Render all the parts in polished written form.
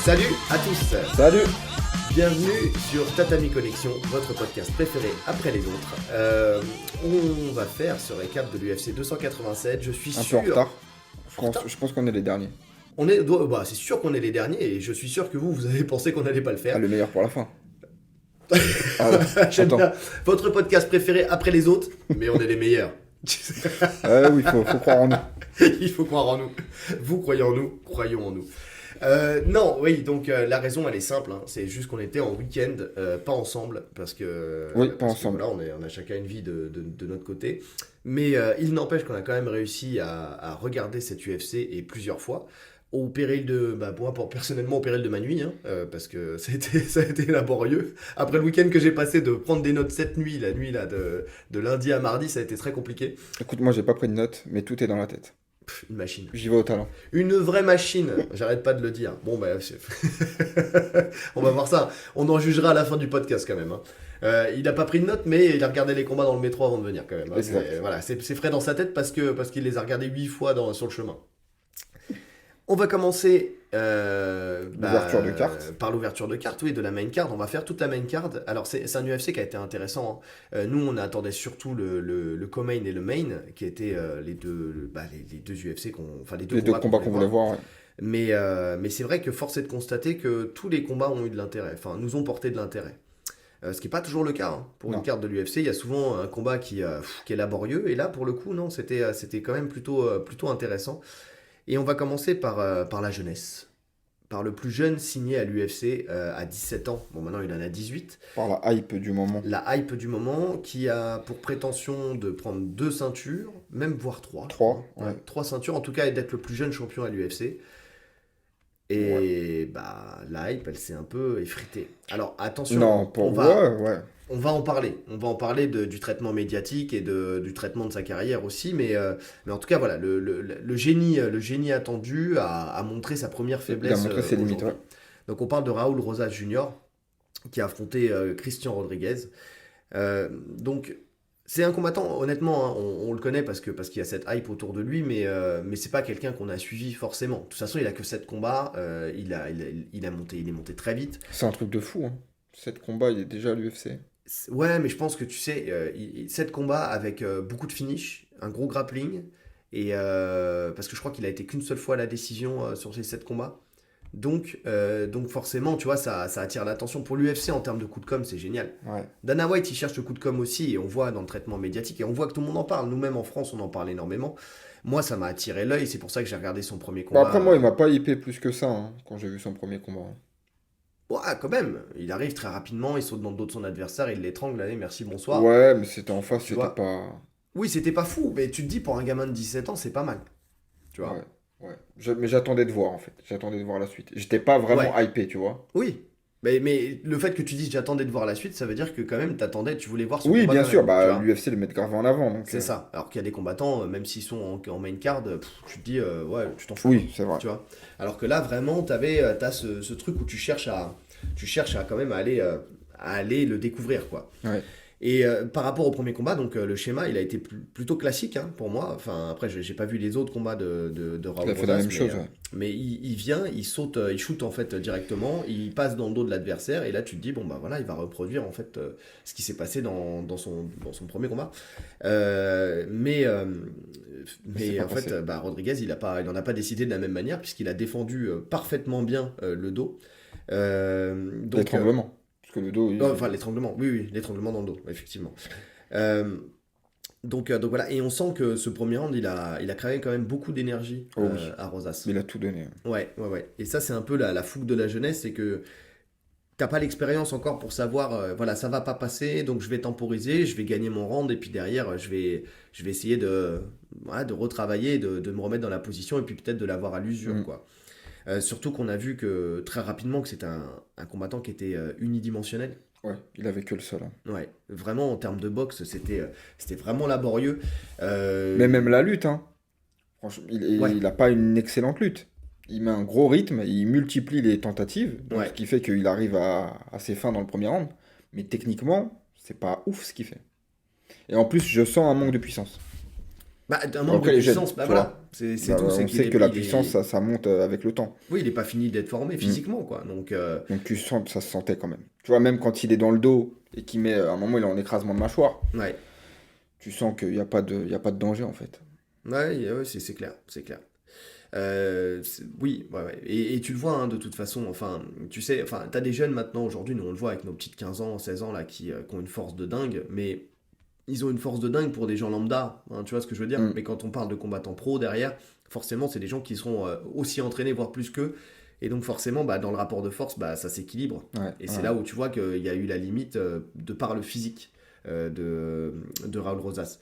Salut à tous. Salut. Bienvenue sur Tatami Connexion, votre podcast préféré après les autres. On va faire ce récap de l'UFC 287. Je suis Un sûr. peu en retard. Je pense qu'on est les derniers. C'est sûr qu'on est les derniers et je suis sûr que vous avez pensé qu'on n'allait pas le faire. Ah, le meilleur pour la fin. Ah ouais. J'aime Attends. bien votre podcast préféré après les autres, mais on est les meilleurs. Oui, faut croire en nous. Il faut croire en nous. Vous croyez en nous, croyons en nous. Donc la raison elle est simple, hein. C'est juste qu'on était en week-end, pas ensemble, parce que voilà, on a chacun une vie de notre côté, mais il n'empêche qu'on a quand même réussi à regarder cette UFC et plusieurs fois, au péril de, moi personnellement au péril de ma nuit, hein, parce que ça a été laborieux. Après le week-end que j'ai passé de prendre des notes cette nuit, la nuit là de lundi à mardi, ça a été très compliqué. Écoute, moi j'ai pas pris de notes, mais tout est dans la tête. Une machine. J'y vais au talent. Une vraie machine, j'arrête pas de le dire. Bon, on va voir ça. On en jugera à la fin du podcast quand même, hein. Il a pas pris de notes, mais il a regardé les combats dans le métro avant de venir quand même, hein. C'est frais dans sa tête parce qu'il les a regardés 8 fois sur le chemin. On va commencer L'ouverture de carte. par l'ouverture de carte, oui, de la main card. On va faire toute la main card. Alors, c'est un UFC qui a été intéressant, hein. Nous, on attendait surtout le co-main et le main, qui étaient les deux UFC, Les deux combats qu'on voulait voir. Ouais. Mais c'est vrai que force est de constater que tous les combats ont eu de l'intérêt, enfin, nous ont porté de l'intérêt. Ce qui n'est pas toujours le cas, hein. Pour Non. une carte de l'UFC, il y a souvent un combat qui est laborieux. Et là, pour le coup, non, c'était quand même plutôt intéressant. Et on va commencer par la jeunesse. Par le plus jeune signé à l'UFC à 17 ans. Bon, maintenant il en a 18. Par la hype du moment. La hype du moment qui a pour prétention de prendre 2 ceintures, même voire 3. 3, ouais. 3 ceintures, en tout cas, et d'être le plus jeune champion à l'UFC. Et la hype, elle s'est un peu effritée. Alors attention, Non, ouais. on va en parler. On va en parler du traitement médiatique et du traitement de sa carrière aussi. Mais en tout cas, voilà, le génie attendu a montré sa première faiblesse. Il a montré ses limites, aujourd'hui. Donc on parle de Raúl Rosas Jr. qui a affronté Christian Rodriguez. Donc c'est un combattant, honnêtement, hein, on le connaît parce qu'il y a cette hype autour de lui, mais c'est pas quelqu'un qu'on a suivi forcément. De toute façon, il a que 7 combats, il est monté très vite. C'est un truc de fou, hein. 7 combats, il est déjà à l'UFC. Ouais, mais je pense que tu sais, 7 combats avec beaucoup de finish, un gros grappling, et parce que je crois qu'il a été qu'une seule fois à la décision sur ces 7 combats. Donc forcément, tu vois, ça attire l'attention. Pour l'UFC, en termes de coup de com', c'est génial. Ouais. Dana White, il cherche le coup de com' aussi, et on voit dans le traitement médiatique, et on voit que tout le monde en parle. Nous-mêmes en France, on en parle énormément. Moi, ça m'a attiré l'œil, c'est pour ça que j'ai regardé son premier combat. Après, moi, il m'a pas hypé plus que ça, hein, quand j'ai vu son premier combat. Ouais, quand même. Il arrive très rapidement, il saute dans le dos de son adversaire, il l'étrangle, allez, merci, bonsoir. Ouais, mais c'était en face, Tu c'était vois. pas... Oui, c'était pas fou, mais tu te dis, pour un gamin de 17 ans, c'est pas mal. Tu vois. Ouais. Mais j'attendais de voir, en fait. J'attendais de voir la suite. J'étais pas vraiment hypé, tu vois. Oui. Mais le fait que tu dises j'attendais de voir la suite, ça veut dire que quand même tu voulais voir son Oui, combat bien quand sûr, même, tu vois. l'UFC le met grave en avant. Donc, C'est ça. Alors qu'il y a des combattants, même s'ils sont en main card, tu te dis, ouais, tu t'en fous. Oui, c'est vrai. Tu vois. Alors que là, vraiment, t'as ce truc où tu cherches à quand même à aller le découvrir, quoi. Ouais. Et par rapport au premier combat, donc le schéma, il a été plutôt classique, hein, pour moi. Enfin, après, j'ai pas vu les autres combats de Raúl Il a fait la Rosas, même chose, ouais. mais il vient, il saute, il shoot en fait directement, il passe dans le dos de l'adversaire, et là tu te dis, bon bah voilà, il va reproduire en fait ce qui s'est passé dans son premier combat. Mais C'est pas en fait, passé. Rodriguez, il en a pas décidé de la même manière, puisqu'il a défendu parfaitement bien le dos. Donc, L'étranglement. Parce que le dos, non, enfin, l'étranglement, oui, l'étranglement dans le dos, effectivement. Donc voilà, et on sent que ce premier round, il a créé quand même beaucoup d'énergie Oh oui. à Rosas. il a tout donné. Ouais. Et ça, c'est un peu la fougue de la jeunesse, c'est que t'as pas l'expérience encore pour savoir, voilà, ça va pas passer, donc je vais temporiser, je vais gagner mon round, et puis derrière, je vais essayer de retravailler, de me remettre dans la position, et puis peut-être de l'avoir à l'usure, quoi. Surtout qu'on a vu que très rapidement que c'était un combattant qui était unidimensionnel. Ouais, il avait que le sol, hein. Ouais, vraiment en termes de boxe, c'était vraiment laborieux. Mais même la lutte, hein. Franchement, il a pas une excellente lutte. Il met un gros rythme, il multiplie les tentatives, donc Ouais. ce qui fait qu'il arrive à ses fins dans le premier round. Mais techniquement, c'est pas ouf ce qu'il fait. Et en plus, je sens un manque de puissance. Bah, un manque Après, de les jeunes, puissance, bah tu voilà, vois. c'est tout. On C'est qu'il sait est, que la il puissance, est... ça monte avec le temps. Oui, il est pas fini d'être formé Mm. physiquement, quoi. Donc tu sens que ça se sentait quand même. Tu vois, même quand il est dans le dos et qu'il met, à un moment, il est en écrasement de mâchoire, Ouais. tu sens qu'il n'y a pas de, il y a pas de danger en fait. Ouais, c'est clair, c'est clair. Oui, ouais, ouais. Et tu le vois, hein, de toute façon, enfin, tu sais, enfin, t'as des jeunes maintenant, aujourd'hui, nous on le voit avec nos petites 15 ans, 16 ans, là, qui ont une force de dingue, mais ils ont une force de dingue pour des gens lambda, hein, tu vois ce que je veux dire? Mm. Mais quand on parle de combattants pro derrière, forcément, c'est des gens qui seront aussi entraînés, voire plus qu'eux, et donc forcément, bah, dans le rapport de force, bah, ça s'équilibre. Ouais, Et c'est ouais. là où tu vois qu'il y a eu la limite de par le physique de Raúl Rosas.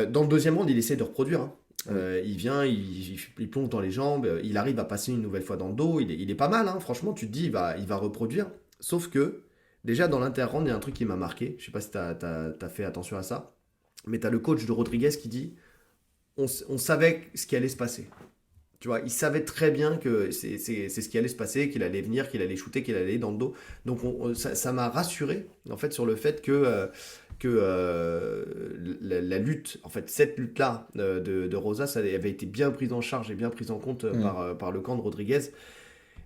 Dans le deuxième round, il essaie de reproduire, hein. Oui. Il vient, il plonge dans les jambes, il arrive à passer une nouvelle fois dans le dos, il est pas mal, hein, franchement, tu te dis, il va reproduire. Sauf que, déjà dans l'inter-round, il y a un truc qui m'a marqué, je sais pas si t'as fait attention à ça, mais t'as le coach de Rodriguez qui dit, on savait ce qui allait se passer. Tu vois, il savait très bien que c'est ce qui allait se passer, qu'il allait venir, qu'il allait shooter, qu'il allait aller dans le dos. Donc ça m'a rassuré en fait sur le fait que la lutte, en fait cette lutte-là de Rosas avait été bien prise en charge et bien prise en compte Mm. par le camp de Rodriguez.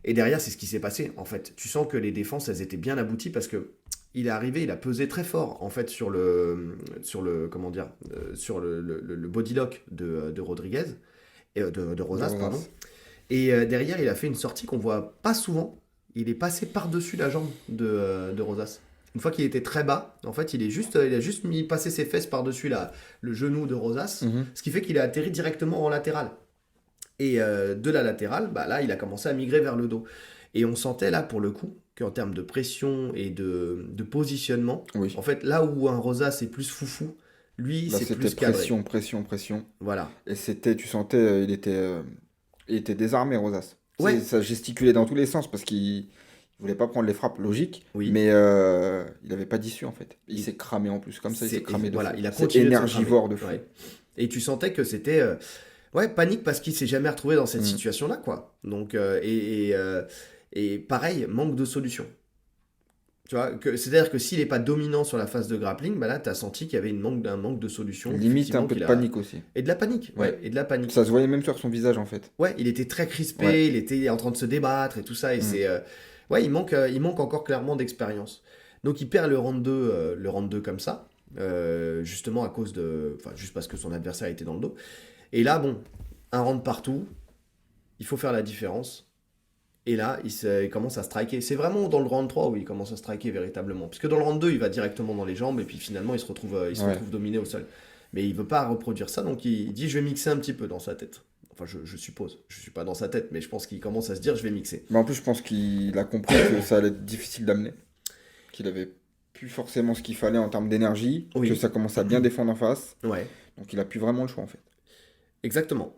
Et derrière, c'est ce qui s'est passé en fait. Tu sens que les défenses, elles étaient bien abouties parce que il est arrivé, il a pesé très fort en fait sur le comment dire, sur le body lock de Rodriguez et de De Rosas, pardon. Rosas. Et derrière, il a fait une sortie qu'on voit pas souvent. Il est passé par-dessus la jambe de Rosas. Une fois qu'il était très bas, en fait, il a juste mis passer ses fesses par-dessus le genou de Rosas, Mhm. ce qui fait qu'il a atterri directement en latéral. Et de la latérale, bah là, il a commencé à migrer vers le dos. Et on sentait là, pour le coup, qu'en termes de pression et de positionnement, Oui. en fait, là où un Rosas est plus foufou, lui, Là, c'est c'était plus cadré. pression, pression, pression. Voilà. Et c'était, tu sentais, il était désarmé, Rosas. Tu sais, Ouais, ça gesticulait dans tous les sens parce qu'il voulait pas prendre les frappes logiques, oui. mais il avait pas d'issue en fait. Il Il, s'est cramé en plus, comme ça, il s'est cramé de voilà, fou. il a C'est continué de se cramer. énergivore de fou. Ouais. Et tu sentais que c'était ouais, panique parce qu'il s'est jamais retrouvé dans cette Mm. situation-là, quoi. Donc, et pareil, manque de solution. Tu vois, c'est-à-dire que s'il n'est pas dominant sur la phase de grappling, bah là, tu as senti qu'il y avait un manque de solution, Limite un effectivement, peu de qu'il a. panique aussi. Et de la panique, Ouais. ouais, et de la panique. Ça se voyait même sur son visage en fait. Ouais, il était très Ouais. crispé, il était en train de se débattre et tout ça, et Mm. c'est. Ouais, il manque encore clairement d'expérience. Donc il perd le round 2 comme ça, justement à cause de. Enfin, juste parce que son adversaire était dans le dos. Et là, bon, un round partout, il faut faire la différence. Et là, il commence à striker. C'est vraiment dans le round 3 où il commence à striker véritablement. Parce que dans le round 2, il va directement dans les jambes et puis finalement, il se Ouais. retrouve dominé au sol. Mais il veut pas reproduire ça, donc il dit je vais mixer un petit peu dans sa tête. Enfin, je suppose. Je suis pas dans sa tête, mais je pense qu'il commence à se dire je vais mixer. Mais en plus, je pense qu'il a compris que ça allait être difficile d'amener. Qu'il avait plus forcément ce qu'il fallait en termes d'énergie, que Oui, ça commençait à bien défendre en face. ouais, Donc il a plus vraiment le choix en fait. exactement.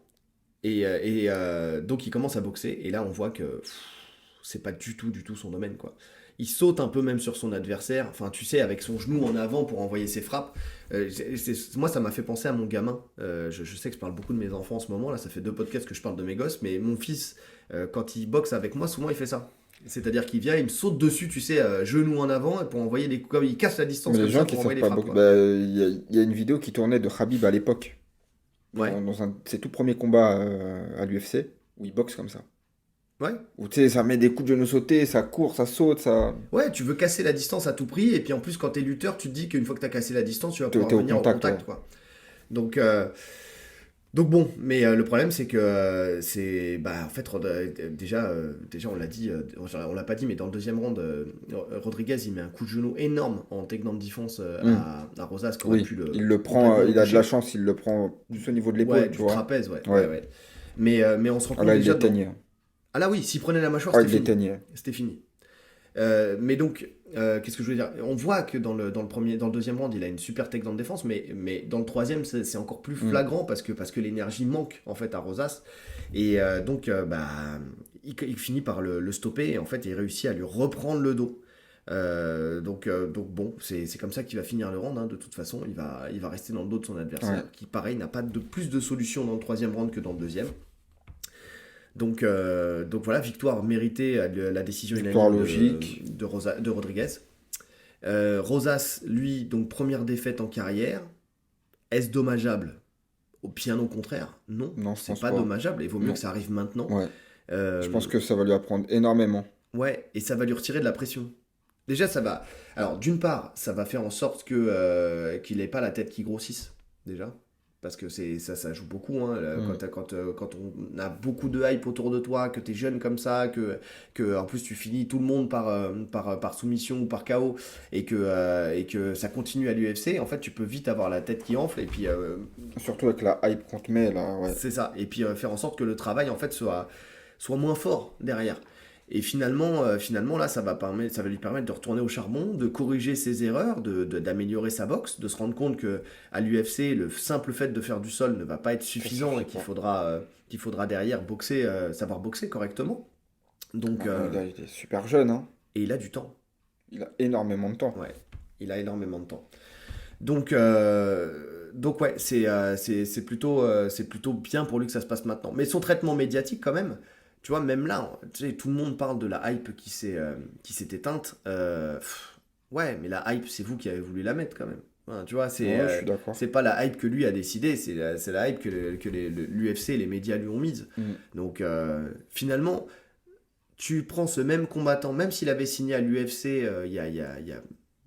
Donc il commence à boxer et là on voit que c'est pas du tout son domaine quoi. Il saute un peu même sur son adversaire, enfin tu sais avec son genou en avant pour envoyer ses frappes. Moi ça m'a fait penser à mon gamin. Je sais que je parle beaucoup de mes enfants en ce moment, là ça fait 2 podcasts que je parle de mes gosses, mais mon fils quand il boxe avec moi souvent il fait ça. C'est-à-dire qu'il vient, il me saute dessus, tu sais, genou en avant pour envoyer des coups, comme il casse la distance Mais les comme gens ça qui pour savent envoyer les pas frappes boxer, quoi. bah, il y a une vidéo qui tournait de Khabib à l'époque, Ouais, dans un de ses tout premiers combats à l'UFC, où il boxe comme ça. ouais. Où tu sais, ça met des coups de genou sautés, ça court, ça saute, ça. Ouais, tu veux casser la distance à tout prix, et puis en plus, quand t'es lutteur, tu te dis qu'une fois que t'as cassé la distance, tu vas pouvoir T'es au venir au contact, contact, ouais. quoi. Donc, bon, mais le problème, c'est que c'est. Bah, en fait, déjà, on l'a dit, on l'a pas dit, mais dans le deuxième round, Rodriguez, il met un coup de genou énorme en takedown défense Hmm. à Rosas, qui aurait Oui, pu il le prend, complètement le il a de la coucher. chance, il le prend plus au niveau de Ouais, l'épaule, tu du vois. trapèze, ouais, ouais, Ouais. ouais. Mais on se rend Ah compte là, il déjà dans. l'éteignait. Ah là oui, s'il prenait la mâchoire, Ah, c'était il fini. l'éteignait. C'était fini. Mais donc, qu'est-ce que je veux dire? On voit que dans le deuxième round, il a une super tech dans le défense, mais dans le troisième, c'est encore plus Hmm. flagrant parce que l'énergie manque en fait à Rosas. Et donc, bah, il finit par le stopper et en fait, il réussit à lui reprendre le dos. Donc bon, c'est comme ça qu'il va finir le round, hein. De toute façon, il va rester dans le dos de son adversaire, Ouais. qui pareil n'a pas de plus de solutions dans le troisième round que dans le deuxième. Donc voilà, victoire méritée à la décision Victoire unanime logique. de Rodriguez. Rosas, lui, donc première défaite en carrière. Est-ce dommageable? Bien au contraire, non, Non, je c'est pense pas pas. dommageable, il vaut mieux Non. que ça arrive maintenant. Ouais. Je Euh, pense que ça va lui apprendre énormément. ouais, et ça va lui retirer de la pression. Déjà, ça va. Alors, d'une part, ça va faire en sorte qu'il n'ait pas la tête qui grossisse, déjà. Parce que ça joue beaucoup, hein, Mm. quand on a beaucoup de hype autour de toi, que tu es jeune comme ça, que en plus tu finis tout le monde par soumission ou par KO, et que ça continue à l'UFC, en fait, tu peux vite avoir la tête qui enfle, et puis Surtout avec la hype qu'on te met là, ouais. c'est ça. Et puis faire en sorte que le travail, en fait, soit moins fort derrière. Et finalement là, ça va lui permettre de retourner au charbon, de corriger ses erreurs, d'améliorer sa boxe, de se rendre compte que à l'UFC, le simple fait de faire du sol ne va pas être Ça suffisant suffit et qu'il pas. faudra derrière boxer, savoir boxer correctement. Donc, Maintenant, il est super jeune, hein. et il a du temps. Il a énormément de temps. Ouais, il a énormément de temps. Donc ouais, c'est plutôt bien pour lui que ça se passe maintenant. Mais son traitement médiatique quand même, tu vois, même là, tu sais, tout le monde parle de la hype qui s'est éteinte. Ouais, mais la hype, c'est vous qui avez voulu la mettre quand même. Enfin, tu vois, Ouais, je suis d'accord. c'est pas la hype que lui a décidé, c'est la hype que l'UFC et les médias lui ont mise. Mm. Donc finalement, tu prends ce même combattant, même s'il avait signé à l'UFC il y a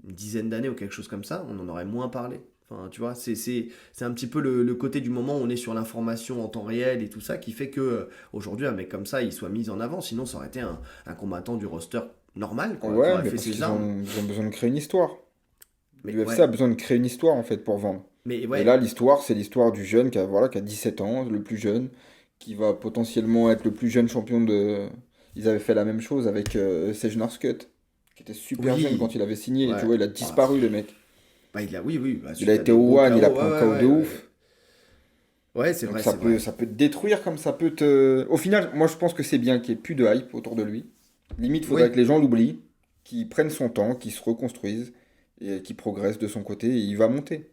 une dizaine d'années ou quelque chose comme ça, on en aurait moins parlé. Enfin, tu vois, c'est un petit peu le côté du moment où on est sur l'information en temps réel et tout ça qui fait que aujourd'hui, un mec comme ça, il soit mis en avant. Sinon, ça aurait été un combattant du roster normal, quoi, qui Ouais, aurait mais fait parce ses qu'ils armes. ont besoin de créer une histoire. Mais L'UFC ouais, a besoin de créer une histoire en fait pour vendre. mais Et ouais, là, l'histoire, c'est l'histoire du jeune qui a 17 ans, le plus jeune, qui va potentiellement être le plus jeune champion de. Ils avaient fait la même chose avec Sage Northcutt, qui était super jeune quand oui, il avait signé. Et tu ouais. vois, il a Ah, disparu, le mec. bah, oui, bah, Il a suite à été des au gros one, il a KO, pris ouais, un ouais, KO de ouais, ouais. ouf. Ouais, c'est Donc vrai, c'est vrai. ça peut te détruire comme ça peut te. Au final, moi je pense que c'est bien qu'il n'y ait plus de hype autour de lui. Limite, il faudrait Oui, que les gens l'oublient, qu'il prenne son temps, qu'il se reconstruise et qu'il progresse de son côté et il va monter.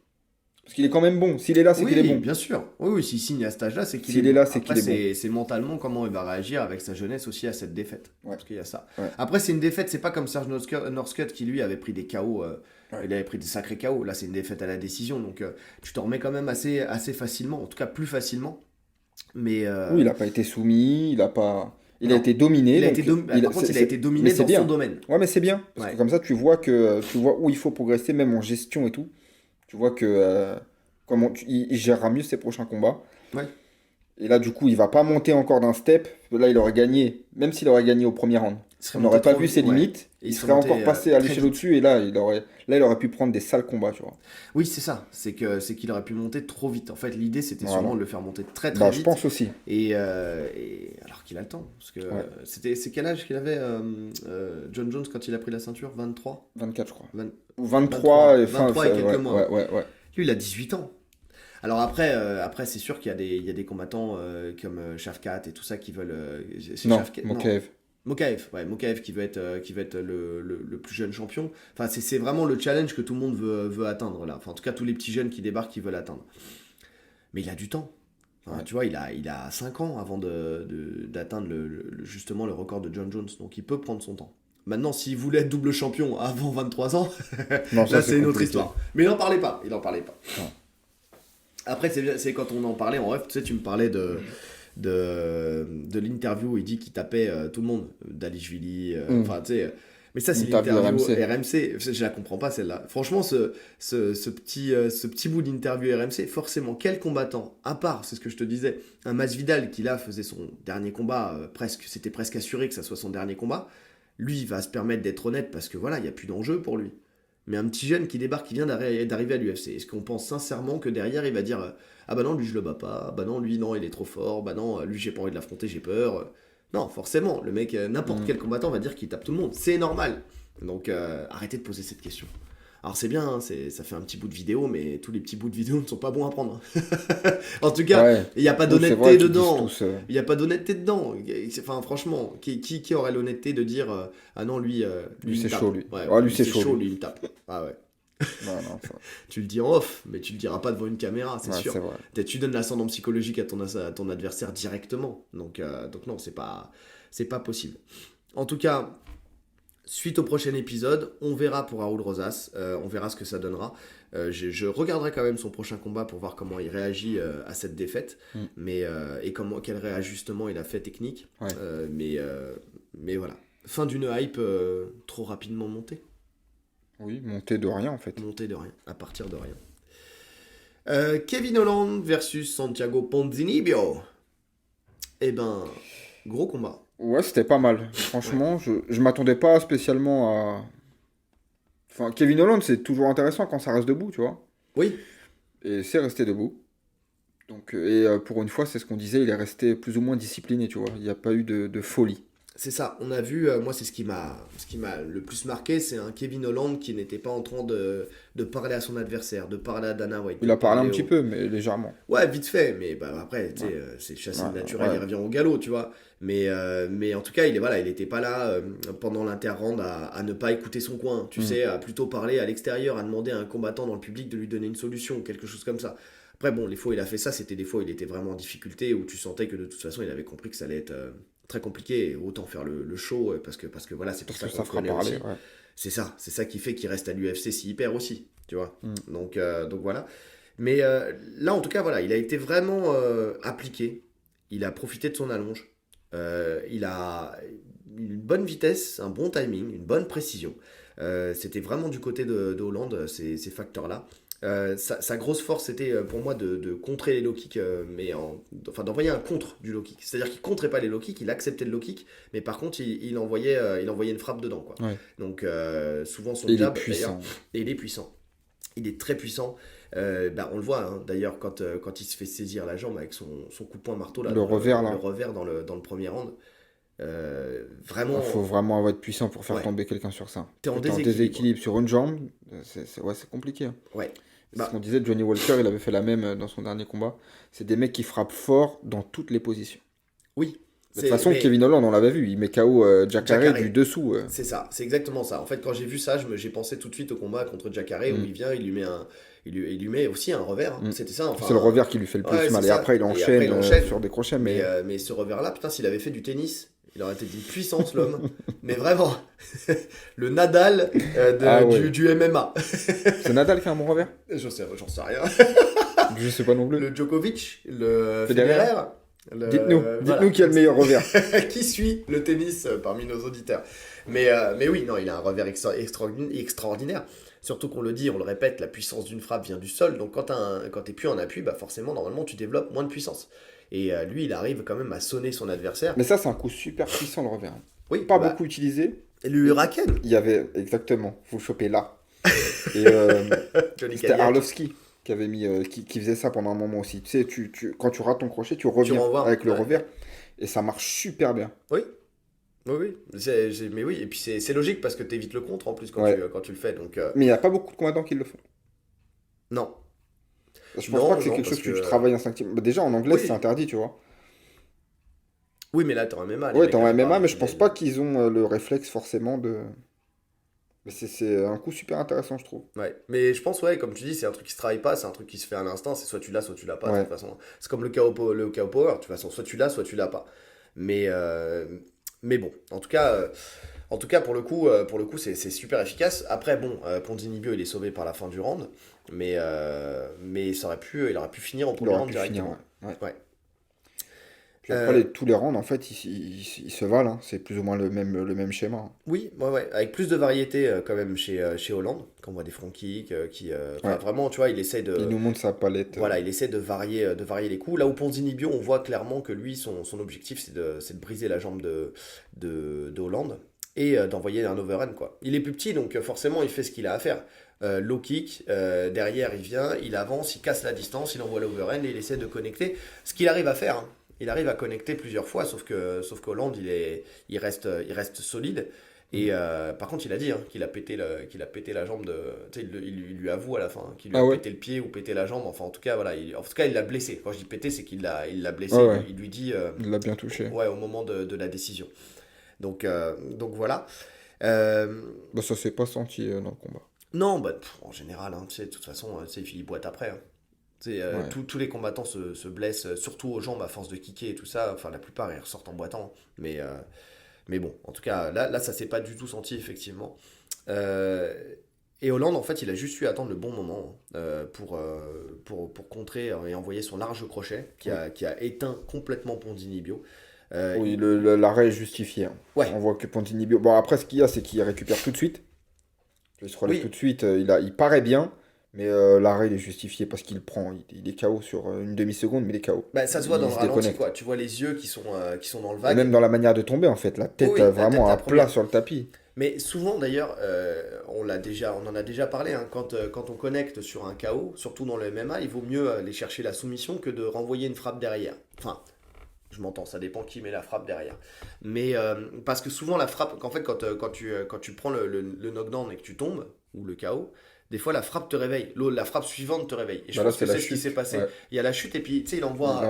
Parce qu'il est quand même bon. S'il est là, c'est qu'il est oui, bon. bien sûr. Oui, oui, s'il signe à cet âge-là, c'est qu'il est S'il est bon. là, c'est Après, qu'il est bon. c'est mentalement comment il va réagir avec sa jeunesse aussi à cette défaite. Ouais, Parce qu'il y a ça. ouais, Après, c'est une défaite, c'est pas comme Serge Northcutt qui, lui, avait pris des KO. ouais. Il avait pris des sacrés KO. Là, c'est une défaite à la décision. Donc, tu t'en remets quand même assez facilement. En tout cas, plus facilement. Mais Oui, il n'a pas été soumis, il a pas. Il a non. été dominé, Il a été donc Par contre, il a été mais dominé c'est dans son bien. domaine. Ouais, mais c'est bien. Parce que Ouais. comme ça, tu vois où il faut progresser, même en gestion et tout. Tu vois que il gérera mieux ses prochains combats. Ouais. Et là, du coup, il va pas monter encore d'un step. Là, il aurait gagné, même s'il aurait gagné au premier round. Il serait On monté n'aurait pas trop vu vite. ses Ouais. limites. Et il Il serait serait encore monté passé à très l'échelle vite. au-dessus. Et là, il aurait pu prendre des sales combats, tu vois. Oui, c'est ça. C'est qu'il aurait pu monter trop vite. En fait, l'idée, c'était sûrement Voilà. de le faire monter très très Bah, je vite. pense aussi. Et alors qu'il a le temps. Parce que Ouais. c'est quel âge qu'il avait John Jones quand il a pris la ceinture? 23? 24, je crois. 20 Ou 23, 23 et fin. 23 et quelques Ouais, mois. ouais, ouais, ouais. Lui, il a 18 ans. Alors après c'est sûr qu'il y a des combattants comme Shavkat et tout ça qui veulent. C'est Non, Shavkat? Non. Mokaev. Mokaev, ouais, Mokaev qui va être le plus jeune champion. Enfin, c'est vraiment le challenge que tout le monde veut atteindre là. Enfin, en tout cas, tous les petits jeunes qui débarquent, qui veulent atteindre. Mais il a du temps. Enfin, Ouais. tu vois, il a 5 ans avant d'atteindre justement le record de John Jones. Donc il peut prendre son temps. Maintenant, s'il voulait être double champion avant 23 ans, Non, ça là c'est c'est une autre compliqué. histoire. Mais il n'en parlait pas. Il en parlait pas. Non. Après, c'est quand on en parlait en ref, tu sais, tu me parlais de l'interview où il dit qu'il tapait tout le monde. Dalichvili, enfin, tu sais. Mais ça, c'est Interview l'interview RMC. RMC. Je la comprends pas, celle-là. Franchement, ce petit bout d'interview RMC, forcément, quel combattant, à part, c'est ce que je te disais, un Masvidal qui là faisait son dernier combat, c'était presque assuré que ça soit son dernier combat, lui, il va se permettre d'être honnête parce que voilà, il n'y a plus d'enjeu pour lui. Mais un petit jeune qui débarque, qui vient d'arriver à l'UFC, est-ce qu'on pense sincèrement que derrière, il va dire ah bah non, lui, je le bats pas, ah bah non, lui, non, il est trop fort, bah non, lui, j'ai pas envie de l'affronter, j'ai peur. Non, forcément, le mec, n'importe quel combattant va dire qu'il tape tout le monde, c'est normal. Donc arrêtez de poser cette question. Alors c'est bien, hein, ça fait un petit bout de vidéo, mais tous les petits bouts de vidéo ne sont pas bons à prendre. En tout cas, Ouais. il n'y a pas Oui, c'est d'honnêteté vrai qu'ils disent dedans. tous. Il n'y a pas d'honnêteté dedans. Enfin, franchement, qui aurait l'honnêteté de dire ah non, lui, Lui, il me c'est tape. chaud, lui. Ouais, Ah, ouais, lui, lui, c'est c'est chaud, chaud, lui. lui, il me tape. Ah ouais. Non, non, Tu le dis en off, mais tu le diras pas devant une caméra, c'est ouais, sûr. c'est vrai. Peut-être tu donnes l'ascendant psychologique à ton adversaire directement. Donc non, c'est pas possible. En tout cas, Suite au prochain épisode, on verra pour Raoul Rosas, on verra ce que ça donnera. Je regarderai quand même son prochain combat pour voir comment il réagit à cette défaite, et quel réajustement il a fait technique. Ouais. Mais voilà, fin d'une hype trop rapidement montée. Oui, montée de rien en fait. Montée de rien, à partir de rien. Kevin Holland versus Santiago Ponzinibbio. Eh ben, gros combat. Ouais, c'était pas mal. Franchement, je m'attendais pas spécialement à. Enfin, Kevin Holland, c'est toujours intéressant quand ça reste debout, tu vois. Oui. Et c'est resté debout. Donc, pour une fois, c'est ce qu'on disait, il est resté plus ou moins discipliné, tu vois. Il n'y a pas eu de folie. C'est ça, on a vu, moi c'est ce qui m'a le plus marqué, c'est un Kevin Holland qui n'était pas en train de parler à son adversaire, de parler à Dana White. Il a parlé un petit peu, mais légèrement. Ouais, vite fait, mais bah, après, tu sais, c'est chassé naturel, il revient au galop, tu vois. Mais en tout cas, il était pas là pendant l'inter-round à ne pas écouter son coin, tu sais, à plutôt parler à l'extérieur, à demander à un combattant dans le public de lui donner une solution, quelque chose comme ça. Après, bon, les fois où il a fait ça, c'était des fois où il était vraiment en difficulté, où tu sentais que de toute façon, il avait compris que ça allait être très compliqué, et autant faire le show, parce que voilà, c'est pour ça qu'on fera connaît parler, aussi. ouais. C'est ça qui fait qu'il reste à l'UFC s'il perd aussi, tu vois. Donc voilà. Mais là, en tout cas, voilà, il a été vraiment appliqué. Il a profité de son allonge. Il a une bonne vitesse, un bon timing, une bonne précision. C'était vraiment du côté de Hollande, ces facteurs-là. Sa grosse force, c'était pour moi de contrer les low kicks, enfin d'envoyer un contre du low kick. C'est-à-dire qu'il contrait pas les low kicks, il acceptait le low kick, mais par contre il envoyait une frappe dedans, quoi. Ouais. Donc souvent son Et jab, il est puissant. et il est puissant. Il est très puissant. On le voit hein, d'ailleurs quand il se fait saisir la jambe avec son coup de poing marteau là, le revers dans le premier round. Vraiment. Il faut vraiment être puissant pour faire Ouais. tomber quelqu'un sur ça. T'es en T'es déséquilibre sur une jambe, c'est compliqué. Ouais. C'est ce qu'on disait, Johnny Walker, il avait fait la même dans son dernier combat. C'est des mecs qui frappent fort dans toutes les positions. Oui. De toute façon, Kevin Holland, on l'avait vu, il met KO Jacare du dessous. C'est ça, c'est exactement ça. En fait, quand j'ai vu ça, j'ai pensé tout de suite au combat contre Jacare où il vient, il lui met aussi un revers. Hein. C'était ça. Enfin, c'est le revers qui lui fait le plus mal. Et après, il enchaîne sur des crochets. Mais ce revers-là, putain, s'il avait fait du tennis, il aurait été d'une puissance, l'homme. Mais vraiment, le Nadal du MMA. C'est Nadal qui a un bon revers? J'en sais rien. Je sais pas non plus. Le Djokovic, le Federer. Dites-nous qui a le meilleur revers. Qui suit le tennis parmi nos auditeurs. Mais oui, non, il a un revers extraordinaire. Surtout qu'on le dit, on le répète, la puissance d'une frappe vient du sol. Donc quand t'es plus en appui, bah forcément, normalement, tu développes moins de puissance. Et lui, il arrive quand même à sonner son adversaire. Mais ça, c'est un coup super puissant, le revers. Oui, pas beaucoup utilisé. Et le Huracan. Il y avait, exactement, vous le chopez là. Et c'était Arlovski qui avait mis, qui faisait ça pendant un moment aussi. Tu sais, quand tu rates ton crochet, tu reviens avec le revers. Et ça marche super bien. Oui. Oui. Mais oui, et puis c'est logique parce que t'évites le contre en plus quand tu le fais. Donc, Mais il n'y a pas beaucoup de combattants qui le font. Non. Je pense pas que c'est quelque chose que tu travailles instinctivement. Bah, déjà, en anglais, c'est interdit, tu vois. Oui, mais là, t'es en MMA. Ouais, t'es en MMA, mais je pense pas qu'ils ont le réflexe forcément de... Mais c'est un coup super intéressant, je trouve. Ouais, mais je pense, comme tu dis, c'est un truc qui se travaille pas, c'est un truc qui se fait à l'instant, c'est soit tu l'as, soit tu l'as pas, de toute façon. C'est comme le KO Power, de toute façon, soit tu l'as, soit tu l'as pas. Mais bon, en tout cas, pour le coup, c'est super efficace. Après, bon, Ponzinibbio, il est sauvé par la fin du round, mais il aurait pu finir en premier round directement. Ouais. Puis après, tous les rounds, en fait, ils se valent. Hein. C'est plus ou moins le même schéma. Hein. Oui, avec plus de variété quand même chez Hollande, quand on voit des front kicks, vraiment, tu vois, il essaie de... Il nous montre sa palette. Voilà, il essaie de varier les coups. Là où Ponzinibbio, on voit clairement que lui, son objectif, c'est de briser la jambe de Hollande et d'envoyer un overhand, quoi. Il est plus petit, donc forcément, il fait ce qu'il a à faire. Low kick, derrière, il vient, il avance, il casse la distance, il envoie l'overhand et il essaie de connecter. Ce qu'il arrive à faire, hein. Il arrive à connecter plusieurs fois, sauf qu'Hollande, il reste solide. Et par contre, il a dit qu'il a pété la jambe de. Tu sais, il lui avoue à la fin qu'il lui a pété le pied ou pété la jambe. Enfin, en tout cas, voilà. Il l'a blessé. Quand je dis pété, c'est qu'il l'a blessé. Il lui dit. Il l'a bien touché. Ouais, au moment de la décision. Donc voilà. Bah, ça s'est pas senti dans le combat. Non, en général, tu sais, de toute façon, il boite après. Tous les combattants se blessent, surtout aux jambes à force de kicker et tout ça. Enfin, la plupart, ils ressortent en boitant. Mais Mais bon, en tout cas, là ça s'est pas du tout senti, effectivement. Et Hollande, en fait, il a juste su attendre le bon moment pour contrer et envoyer son large crochet qui a éteint complètement Ponzinibbio. Oui, l'arrêt est justifié. Hein. Ouais. On voit que Ponzinibbio... Bon, après, ce qu'il y a, c'est qu'il récupère tout de suite. Il se relève tout de suite. Il paraît bien, mais l'arrêt il est justifié parce qu'il prend. Il est KO sur une demi-seconde, mais il est KO. Bah, ça se voit dans le ralenti, quoi. Tu vois les yeux qui sont dans le vague. Et même dans la manière de tomber, en fait. La tête vraiment à plat sur le tapis. Mais souvent, d'ailleurs, on en a déjà parlé, hein, quand on connecte sur un KO, surtout dans le MMA, il vaut mieux aller chercher la soumission que de renvoyer une frappe derrière. Enfin, je m'entends, ça dépend qui met la frappe derrière. Mais parce que souvent, la frappe, en fait, quand tu prends le knockdown et que tu tombes, ou le KO, des fois la frappe te réveille, la frappe suivante te réveille. Et je pense que c'est ce qui s'est passé. Ouais. Il y a la chute et puis tu sais, il envoie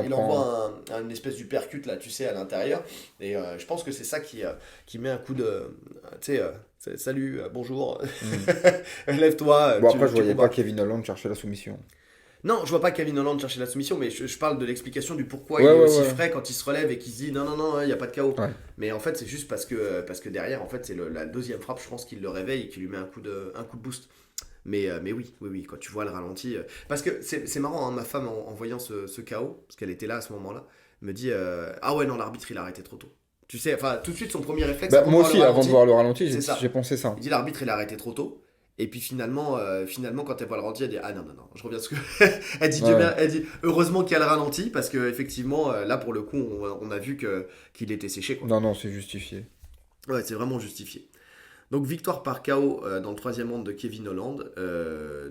une espèce d'uppercut là, tu sais, à l'intérieur. Et je pense que c'est ça qui met un coup de. Tu sais, salut, bonjour, lève-toi. Bon, après, je voyais pas Kevin Holland chercher la soumission. Non, je vois pas Kevin Holland chercher la soumission, mais je parle de l'explication du pourquoi il est aussi frais quand il se relève et qu'il se dit non, il n'y a pas de KO. Ouais. Mais en fait, c'est juste parce que derrière, en fait, c'est la deuxième frappe, je pense, qu'il le réveille et qu'il lui met un coup de boost. Mais oui, quand tu vois le ralenti. Parce que c'est marrant, hein, ma femme, en voyant ce KO, parce qu'elle était là à ce moment-là, me dit ah ouais, non, l'arbitre, il a arrêté trop tôt. Tu sais, enfin, tout de suite, son premier réflexe. Moi aussi, avant de voir le ralenti, j'ai pensé ça. Il dit l'arbitre, il a arrêté trop tôt. Et puis finalement, quand elle voit le ralenti, elle dit ah non, je reviens à ce que. Elle dit, elle dit heureusement qu'il y a le ralenti, parce qu'effectivement, là, pour le coup, on a vu qu'il était séché, quoi. Non, c'est justifié. Ouais, c'est vraiment justifié. Donc victoire par KO dans le troisième round de Kevin Holland,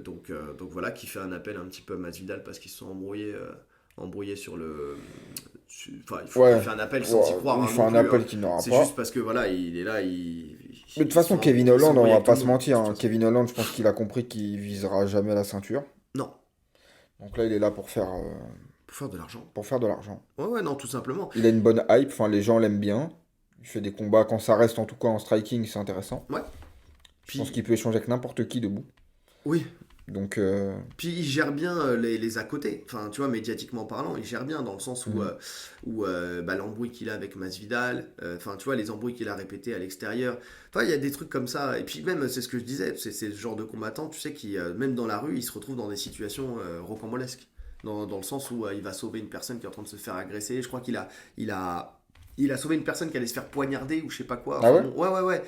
donc voilà, qui fait un appel un petit peu à Masvidal parce qu'ils se sont embrouillés sur le... Enfin, il fait un appel sans y croire. Il fait un appel qui n'aura pas. C'est juste parce que voilà, il est là, Mais de toute façon, Kevin Holland, on va pas se mentir, hein, Kevin Holland, je pense qu'il a compris qu'il visera jamais la ceinture. Non. Donc là, il est là pour faire... Pour faire de l'argent. Pour faire de l'argent. Ouais, non, tout simplement. Il a une bonne hype, enfin, les gens l'aiment bien. Il fait des combats, quand ça reste en tout cas en striking, c'est intéressant. Ouais. Je pense qu'il peut échanger avec n'importe qui debout. Oui. Donc. Puis il gère bien les à côté. Enfin, tu vois, médiatiquement parlant, il gère bien dans le sens où l'embrouille qu'il a avec Masvidal, enfin, tu vois, les embrouilles qu'il a répétées à l'extérieur. Enfin, il y a des trucs comme ça. Et puis même, c'est ce que je disais, c'est le genre de combattant, tu sais, qui, même dans la rue, il se retrouve dans des situations rocambolesques. Dans le sens où il va sauver une personne qui est en train de se faire agresser. Je crois qu'il a sauvé une personne qui allait se faire poignarder ou je sais pas quoi. Enfin, ouais.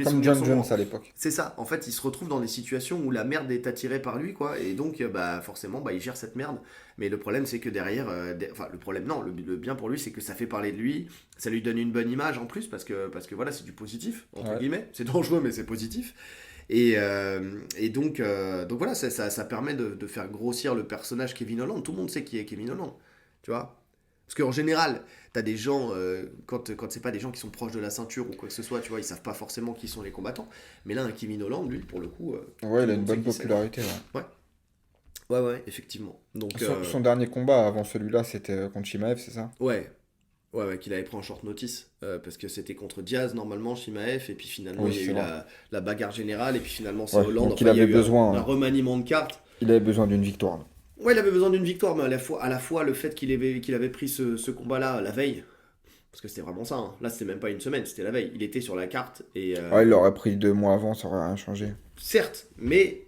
Comme John Jones à l'époque. C'est ça. En fait, il se retrouve dans des situations où la merde est attirée par lui, quoi. Et donc, forcément, il gère cette merde. Mais le problème, c'est que derrière... le problème, non. Le bien pour lui, c'est que ça fait parler de lui. Ça lui donne une bonne image en plus parce que voilà, c'est du positif, entre guillemets. C'est dangereux, mais c'est positif. Et donc voilà, ça permet de faire grossir le personnage Kevin Holland. Tout le monde sait qui est Kevin Holland. Tu vois ? Parce qu'en général, t'as des gens, quand c'est pas des gens qui sont proches de la ceinture ou quoi que ce soit, tu vois, ils savent pas forcément qui sont les combattants. Mais là, un Kevin Holland, lui, pour le coup... ouais, il a une bonne popularité. Ouais, effectivement. Donc, son dernier combat avant celui-là, c'était contre Chimaev, c'est ça ? Ouais, qu'il avait pris en short notice. Parce que c'était contre Diaz, normalement, Chimaev. Et puis finalement, il y a eu la bagarre générale. Et puis finalement, c'est Holland. Donc il avait besoin... un remaniement de cartes. Il avait besoin d'une victoire. Ouais, il avait besoin d'une victoire, mais à la fois le fait qu'il avait pris ce combat-là la veille, parce que c'était vraiment ça, hein. Là c'était même pas une semaine, c'était la veille, il était sur la carte. Et, il l'aurait pris 2 mois avant, ça aurait rien changé. Certes, mais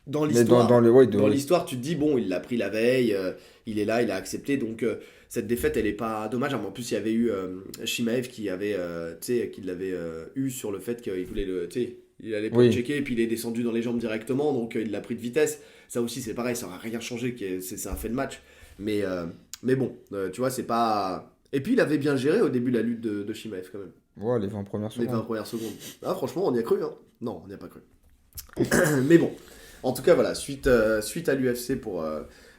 dans l'histoire, dans l'histoire tu te dis, bon, il l'a pris la veille, il est là, il a accepté, donc cette défaite elle est pas dommage. En plus il y avait eu Chimaev qui l'avait eu sur le fait qu'il voulait il allait pas checker et puis il est descendu dans les jambes directement, donc il l'a pris de vitesse. Ça aussi c'est pareil, ça n'aura rien changé, c'est un fait de match. Mais bon, tu vois, c'est pas... Et puis il avait bien géré au début la lutte de Chimaev quand même. Ouais, les 20 premières secondes. Les 20 premières secondes. Ah, franchement, on y a cru, hein. Non, on n'y a pas cru. Mais bon, en tout cas, voilà, suite à l'UFC pour...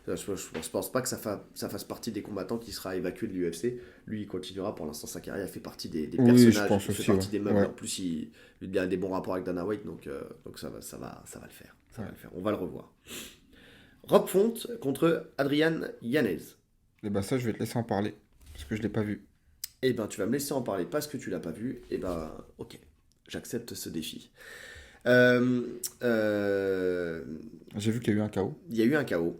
je pense pas que ça fasse partie des combattants qui sera évacué de l'UFC. Lui, il continuera pour l'instant sa carrière. Il fait partie des personnages. Je pense il fait partie des meubles. Ouais. En plus, il a des bons rapports avec Dana White, donc ça va le faire. Ça va le faire. On va le revoir. Rob Font contre Adrian Yanez. Et ça, je vais te laisser en parler parce que je l'ai pas vu. Et tu vas me laisser en parler parce que tu l'as pas vu. Et ok, j'accepte ce défi. J'ai vu qu'il y a eu un KO. Il y a eu un KO.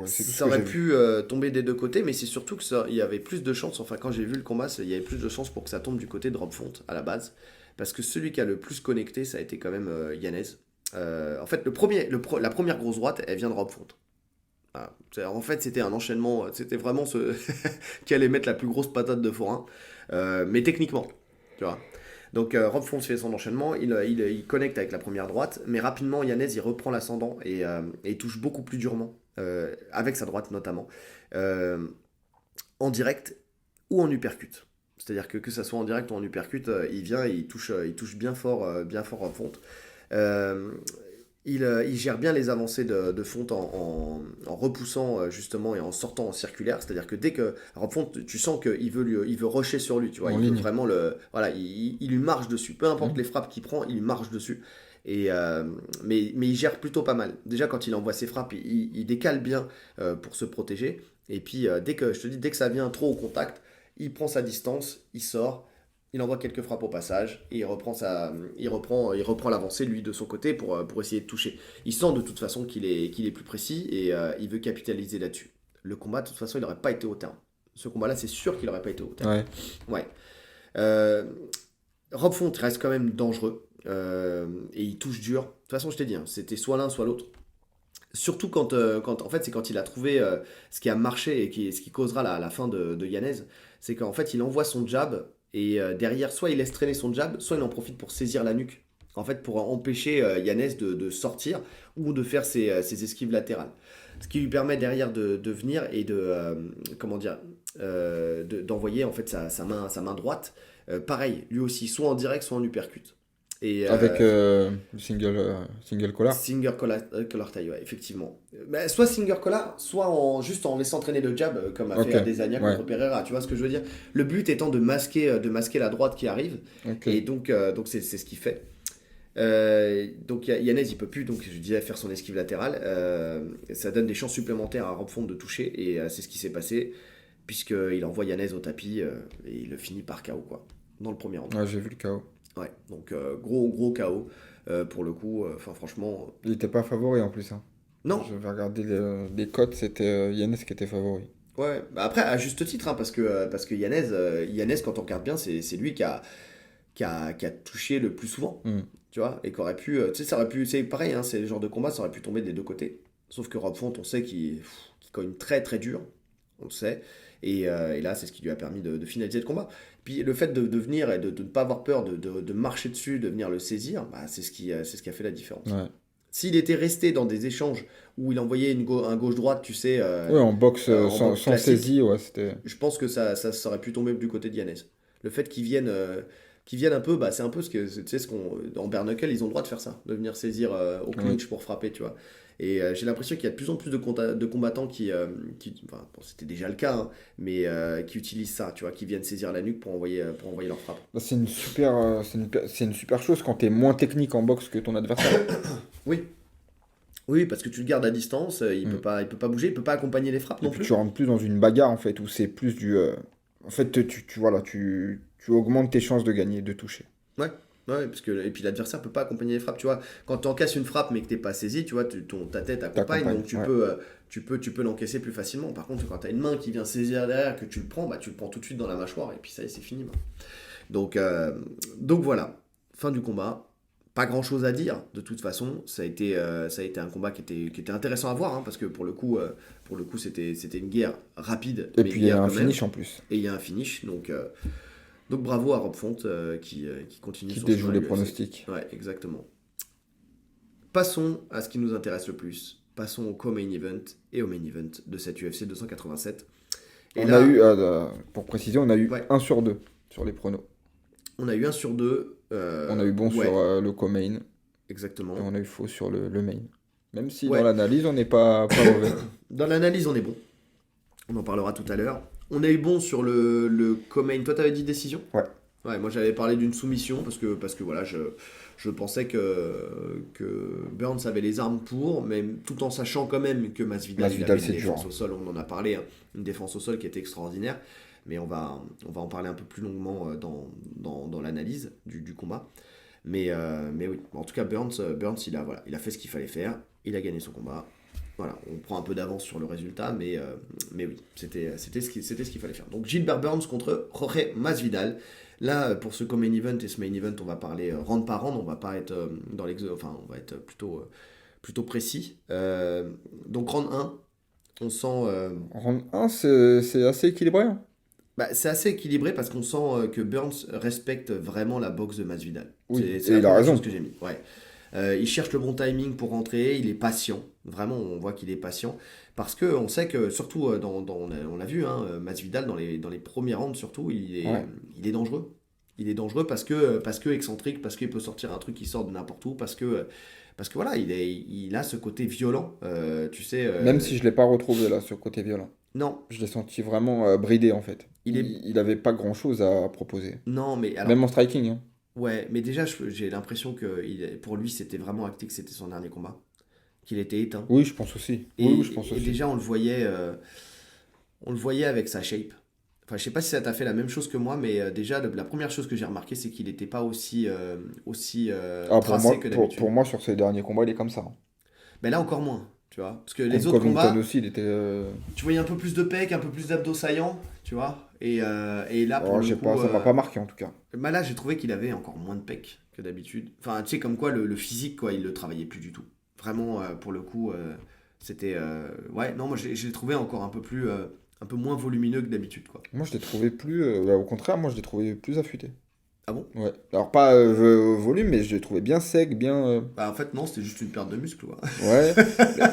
Ça aurait pu tomber des deux côtés, mais c'est surtout il y avait plus de chances, enfin quand j'ai vu le combat, il y avait plus de chances pour que ça tombe du côté de Rob Font à la base, parce que celui qui a le plus connecté, ça a été quand même Yanez. En fait, la première grosse droite, elle vient de Rob Font. Voilà. En fait, c'était un enchaînement, c'était vraiment ce qui allait mettre la plus grosse patate de forain, mais techniquement, tu vois. Donc Rob Font fait son enchaînement, il connecte avec la première droite, mais rapidement Yanez il reprend l'ascendant et il touche beaucoup plus durement, avec sa droite notamment, euh, en direct ou en uppercut. C'est-à-dire que ça soit en direct ou en uppercut, il vient et il touche bien fort Rob Font. Euh, il gère bien les avancées de Font en repoussant justement et en sortant en circulaire. C'est-à-dire que dès que Rob Font, tu sens qu'il veut rusher sur lui. Tu vois, il veut vraiment voilà, il lui marche dessus. Peu importe les frappes qu'il prend, il lui marche dessus. Mais il gère plutôt pas mal. Déjà, quand il envoie ses frappes, il décale bien pour se protéger. Et puis, dès que ça vient trop au contact, il prend sa distance, il sort. Il envoie quelques frappes au passage et il reprend l'avancée lui de son côté pour essayer de toucher. Il sent de toute façon qu'il est plus précis et il veut capitaliser là-dessus. Le combat, de toute façon, il n'aurait pas été au terme. Ce combat-là, c'est sûr qu'il n'aurait pas été au terme. Ouais. Rob Font reste quand même dangereux et il touche dur. De toute façon, je t'ai dit, hein, c'était soit l'un, soit l'autre. Surtout quand en fait, c'est quand il a trouvé ce qui a marché et ce qui causera la fin de Yanez. C'est qu'en fait, il envoie son jab. Et derrière, soit il laisse traîner son jab, soit il en profite pour saisir la nuque. En fait, pour empêcher Yanez de sortir ou de faire ses esquives latérales. Ce qui lui permet derrière de venir et d'envoyer en fait sa main droite. Pareil, lui aussi, soit en direct, soit en uppercut. Avec single collar. Single collar tie, ouais, effectivement. Soit single collar, soit juste en laissant traîner le jab, comme a fait Adesanya contre Pereira. Tu vois ce que je veux dire? Le but étant de masquer la droite qui arrive. Et donc c'est ce qu'il fait. Donc Yanez, il peut plus, donc je disais, faire son esquive latérale. Ça donne des chances supplémentaires à Rob Font de toucher. Et c'est ce qui s'est passé, puisqu'il envoie Yanez au tapis et il le finit par KO, quoi, dans le premier round. Ouais, j'ai vu le KO. Ouais, donc gros KO pour le coup. Franchement. Il n'était pas favori en plus. Hein. Non. Je vais regarder les cotes, c'était Yanez qui était favori. Ouais, après à juste titre, hein, parce que Yanez, quand on regarde bien, c'est lui qui a touché le plus souvent. Tu vois, et qu'aurait pu. Tu sais, ça aurait pu. C'est pareil, hein, c'est le genre de combat, ça aurait pu tomber des deux côtés. Sauf que Rob Font, on sait qu'il cogne très très dur. On le sait. Et là, c'est ce qui lui a permis de finaliser le combat. Puis le fait de venir et de ne pas avoir peur, de marcher dessus, de venir le saisir, c'est ce qui a fait la différence. Ouais. S'il était resté dans des échanges où il envoyait un gauche-droite, tu sais... en boxe sans saisie, ouais, c'était... Je pense que ça aurait pu tomber du côté de Yanez. Le fait qu'il vienne un peu, c'est un peu ce que... Tu sais, en bare knuckle, ils ont le droit de faire ça, de venir saisir au clinch pour frapper, tu vois. Et j'ai l'impression qu'il y a de plus en plus de combattants qui c'était déjà le cas, hein, mais qui utilisent ça, tu vois, qui viennent saisir la nuque pour envoyer leur frappe. C'est une super chose quand tu es moins technique en boxe que ton adversaire. Oui, parce que tu le gardes à distance, il peut pas bouger, il peut pas accompagner les frappes non plus. Tu rentres plus dans une bagarre en fait, où c'est plus du... En fait, tu augmentes tes chances de gagner, de toucher. Ouais, et puis l'adversaire peut pas accompagner les frappes, tu vois. Quand tu encasses une frappe mais que t'es pas saisi, tu vois, ta tête accompagne, donc tu peux l'encaisser plus facilement. Par contre, quand tu as une main qui vient saisir derrière, que tu le prends, tu le prends tout de suite dans la mâchoire et puis ça y est, c'est fini. Donc voilà, fin du combat. Pas grand chose à dire, de toute façon. Ça a été un combat qui était intéressant à voir, hein, parce que pour le coup c'était une guerre rapide. Et puis il y a un finish en plus. Et il y a un finish, donc bravo à Rob Font qui continue qui déjoue les pronostics. Ouais, exactement. Passons à ce qui nous intéresse le plus. Passons au co-main event et au main event de cette UFC 287. Et a eu, pour préciser, on a eu 1 sur 2 sur les pronos. On a eu 1 sur 2. On a eu bon sur le co-main. Exactement. Et on a eu faux sur le main. Même si dans l'analyse, on n'est pas mauvais. Dans l'analyse, on est bon. On en parlera tout à l'heure. On a eu bon sur le co-main. Toi, t'avais dit décision ? Ouais, moi j'avais parlé d'une soumission parce que voilà, je pensais que Burns avait les armes pour, mais tout en sachant quand même que Masvidal il avait une défense au sol, on en a parlé, hein, une défense au sol qui était extraordinaire, mais on va en parler un peu plus longuement dans l'analyse du combat. Mais oui, en tout cas Burns il a fait ce qu'il fallait faire, il a gagné son combat. Voilà, on prend un peu d'avance sur le résultat, mais oui, c'était ce qu'il fallait faire. Donc Gilbert Burns contre Jorge Masvidal. Là, pour ce main event et ce main event, on va parler round par round, on va pas être on va être plutôt précis. Donc round 1, on sent... Round 1, c'est assez équilibré. Hein. C'est assez équilibré parce qu'on sent que Burns respecte vraiment la boxe de Masvidal. Oui, c'est il a raison. Chose que j'ai mis. Ouais. Il cherche le bon timing pour rentrer, il est patient. Vraiment, on voit qu'il est patient. Parce qu'on sait que, surtout, on l'a vu, hein, Masvidal, dans les premiers rounds, surtout, il est dangereux. Il est dangereux parce que excentrique, parce qu'il peut sortir un truc qui sort de n'importe où, parce que voilà, il a ce côté violent, tu sais. Même si je ne l'ai pas retrouvé là, ce côté violent. Non. Je l'ai senti vraiment bridé en fait. Il n'avait pas grand chose à proposer. Non, mais alors... Même en striking. Hein. Ouais, mais déjà, j'ai l'impression que pour lui, c'était vraiment acté que c'était son dernier combat. Qu'il était éteint. Oui, je pense aussi. Et déjà, on le voyait avec sa shape. Enfin, je sais pas si ça t'a fait la même chose que moi, mais déjà, la première chose que j'ai remarqué, c'est qu'il n'était pas aussi tracé que d'habitude. Pour moi, sur ses derniers combats, il est comme ça. Hein. Mais là, encore moins, tu vois. Parce que les autres combats, aussi, il était... tu voyais un peu plus de pecs, un peu plus d'abdos saillants, tu vois. Et là, pour le coup... ça m'a pas marqué, en tout cas. Bah là, j'ai trouvé qu'il avait encore moins de pecs que d'habitude. Enfin, tu sais, comme quoi, le physique, quoi, il le travaillait plus du tout. Vraiment, pour le coup, c'était... Ouais, non, moi, je l'ai trouvé encore un peu moins volumineux que d'habitude, quoi. Moi, je l'ai trouvé plus... au contraire, moi, je l'ai trouvé plus affûté. Ah bon? Ouais. Alors, pas volume, mais je l'ai trouvé bien sec, bien... Bah, en fait, non, c'était juste une perte de muscle, quoi. Ouais.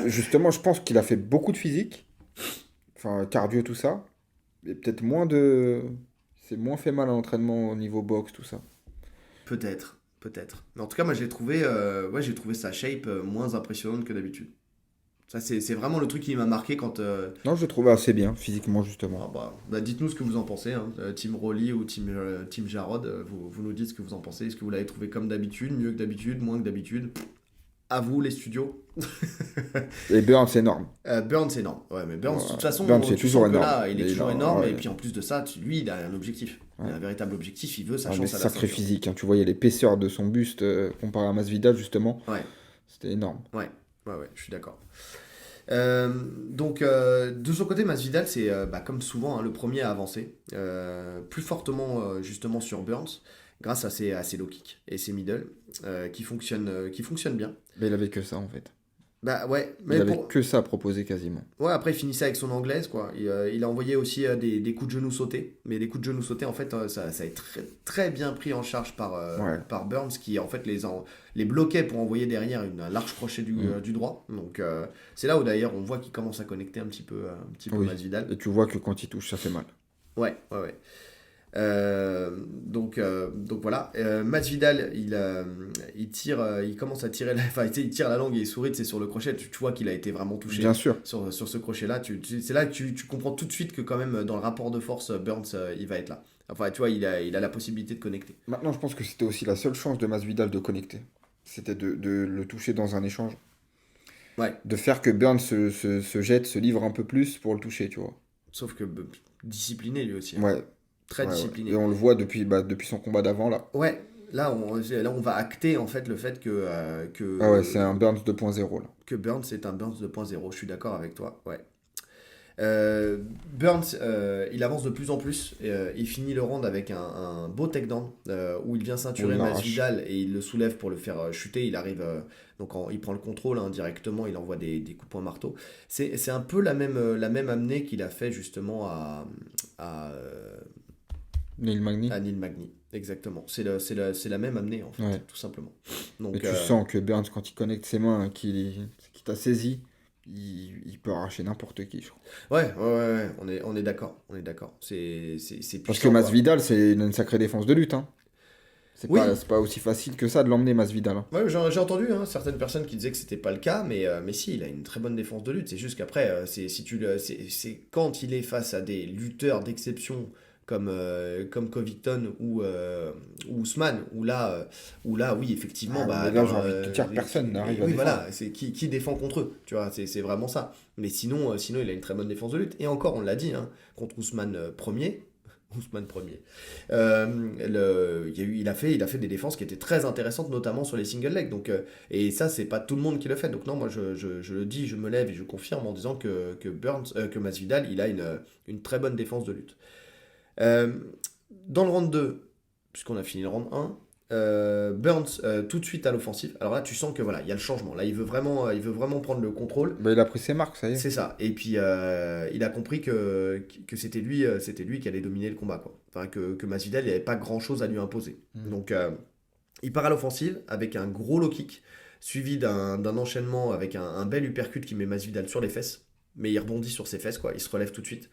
Justement, je pense qu'il a fait beaucoup de physique. Enfin, cardio, tout ça. Et peut-être moins de... C'est moins fait mal à l'entraînement au niveau boxe, tout ça. Peut-être. Mais en tout cas, moi, j'ai trouvé sa shape moins impressionnante que d'habitude. Ça, c'est vraiment le truc qui m'a marqué quand... Non, je le trouvais assez bien, physiquement, justement. Bah, dites-nous ce que vous en pensez, hein. Team Rolly ou Team Jarrod, vous nous dites ce que vous en pensez. Est-ce que vous l'avez trouvé comme d'habitude, mieux que d'habitude, moins que d'habitude? À vous, les studios. Et Burns, c'est énorme. Burns, c'est énorme. Ouais, mais Burns, de toute façon, Burns, c'est toujours énorme. Là, il est toujours énorme. Ouais. Et puis en plus de ça, lui, il a un objectif. Ouais. Il a un véritable objectif. Il veut sa chance à la sacré physique. Hein. Tu voyais l'épaisseur de son buste comparé à Masvidal, justement. Ouais. C'était énorme. Ouais, je suis d'accord. Donc, de son côté, Masvidal, c'est comme souvent, hein, le premier à avancer. Plus fortement, justement, sur Burns, grâce à ses low kicks et ses middle, qui fonctionnent bien. Mais il avait que ça, en fait. Bah ouais. Mais il avait que ça à proposer quasiment. Ouais, après il finissait avec son anglaise, quoi. Il a envoyé aussi des coups de genoux sautés. Mais des coups de genoux sautés, en fait, ça a été très, très bien pris en charge par Burns, qui en fait les bloquait pour envoyer derrière un large crochet du droit. Donc c'est là où d'ailleurs on voit qu'il commence à connecter un petit peu Masvidal. Et tu vois que quand il touche, ça fait mal. Ouais. Donc voilà, Masvidal il commence à tirer il tire la langue et il sourit, c'est sur le crochet, tu vois qu'il a été vraiment touché. Bien sûr. Sur ce crochet là, c'est là que tu comprends tout de suite que quand même dans le rapport de force, Burns il va être là. Enfin tu vois, il a la possibilité de connecter. Maintenant je pense que c'était aussi la seule chance de Masvidal de connecter, c'était de le toucher dans un échange. Ouais. De faire que Burns se jette, se livre un peu plus pour le toucher, tu vois. Sauf que discipliné lui aussi. Hein. Ouais. Très discipliné. Et on le voit depuis son combat d'avant, là. Ouais, là on va acter en fait le fait que... Ah ouais, c'est un Burns 2.0, là. Que Burns c'est un Burns 2.0, je suis d'accord avec toi, ouais. Burns, il avance de plus en plus, il finit le round avec un beau takedown où il vient ceinturer Masvidal et il le soulève pour le faire chuter. Il arrive, il prend le contrôle directement, il envoie des coups de poing marteau. C'est un peu la même amenée qu'il a fait justement à Neil Magny. À Neil Magny, exactement. C'est la même amenée, en fait, tout simplement. Donc, et tu sens que Burns, quand il connecte ses mains, qu'il t'a saisi, il peut arracher n'importe qui, je crois. Ouais, on est d'accord. C'est puissant, parce que Masvidal, c'est une sacrée défense de lutte. Hein. C'est pas aussi facile que ça de l'emmener, Masvidal. Hein. Ouais, j'ai entendu certaines personnes qui disaient que c'était pas le cas, mais si, il a une très bonne défense de lutte. C'est juste qu'après, c'est quand il est face à des lutteurs d'exception comme Covington ou Usman, où là, oui, effectivement... là, j'ai envie de te dire, personne n'arrive à défendre. Voilà, c'est qui défend contre eux, tu vois, c'est vraiment ça. Mais sinon, il a une très bonne défense de lutte. Et encore, on l'a dit, contre Usman premier, Ousmane premier. Il a fait des défenses qui étaient très intéressantes, notamment sur les single legs. Donc, et ça, c'est pas tout le monde qui le fait. Donc non, moi je le dis, je me lève et je confirme en disant que Masvidal, il a une très bonne défense de lutte. Dans le round 2, puisqu'on a fini le round 1, Burns tout de suite à l'offensive. Alors là, tu sens que voilà, il y a le changement. Là, il veut vraiment prendre le contrôle. Il a pris ses marques, ça y est. C'est ça. Et puis il a compris que c'était lui qui allait dominer le combat, quoi. Enfin, que Masvidal, il n'y avait pas grand chose à lui imposer. Donc il part à l'offensive avec un gros low kick suivi d'un enchaînement avec un bel uppercut qui met Masvidal sur les fesses. Mais il rebondit sur ses fesses, quoi. Il se relève tout de suite.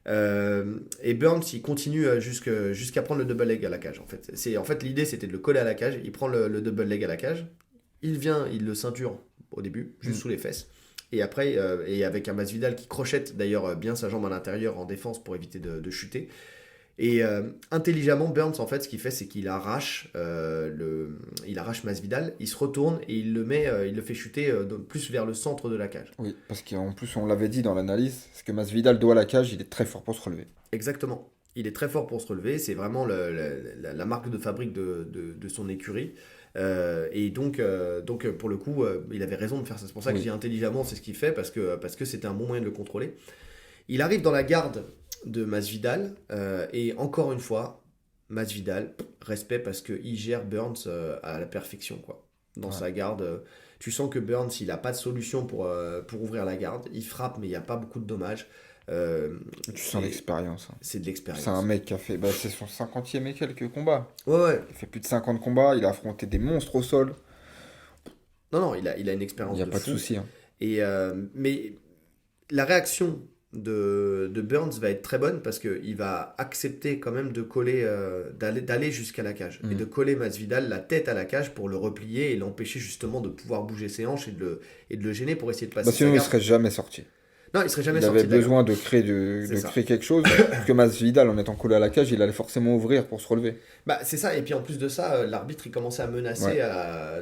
Et Burns il continue jusqu'à prendre le double leg à la cage. En fait l'idée c'était de le coller à la cage. Il prend le double leg à la cage, il le ceinture au début juste sous les fesses, et après et avec un Masvidal qui crochette d'ailleurs bien sa jambe à l'intérieur en défense pour éviter de chuter. Et intelligemment, Burns, en fait, ce qu'il fait, c'est qu'il arrache Masvidal, il se retourne et il le fait chuter plus vers le centre de la cage. Oui, parce qu'en plus, on l'avait dit dans l'analyse, c'est que Masvidal doit à la cage, il est très fort pour se relever. Exactement. Il est très fort pour se relever, c'est vraiment la marque de fabrique de son écurie. Et donc, pour le coup, il avait raison de faire ça. C'est pour ça que je dis intelligemment, c'est ce qu'il fait, parce que c'était un bon moyen de le contrôler. Il arrive dans la garde de Masvidal, et encore une fois, Masvidal, respect parce qu'il gère Burns à la perfection, quoi. Dans sa garde, tu sens que Burns, il n'a pas de solution pour ouvrir la garde. Il frappe, mais il n'y a pas beaucoup de dommages. Tu sens l'expérience. C'est de l'expérience. C'est un mec qui a fait... c'est son 50e et quelques combats. Ouais. Il a fait plus de 50 combats, il a affronté des monstres au sol. Non, il a une expérience. Il n'y a pas de souci. Mais la réaction de Burns va être très bonne parce qu'il va accepter quand même de coller, d'aller jusqu'à la cage et de coller Masvidal la tête à la cage pour le replier et l'empêcher justement de pouvoir bouger ses hanches et de le gêner pour essayer de passer. Sinon, il ne serait jamais sorti. Non, il serait jamais sorti. Il avait besoin de créer quelque chose. Que Masvidal, en étant collé à la cage, il allait forcément ouvrir pour se relever. C'est ça. Et puis en plus de ça, l'arbitre il commençait à menacer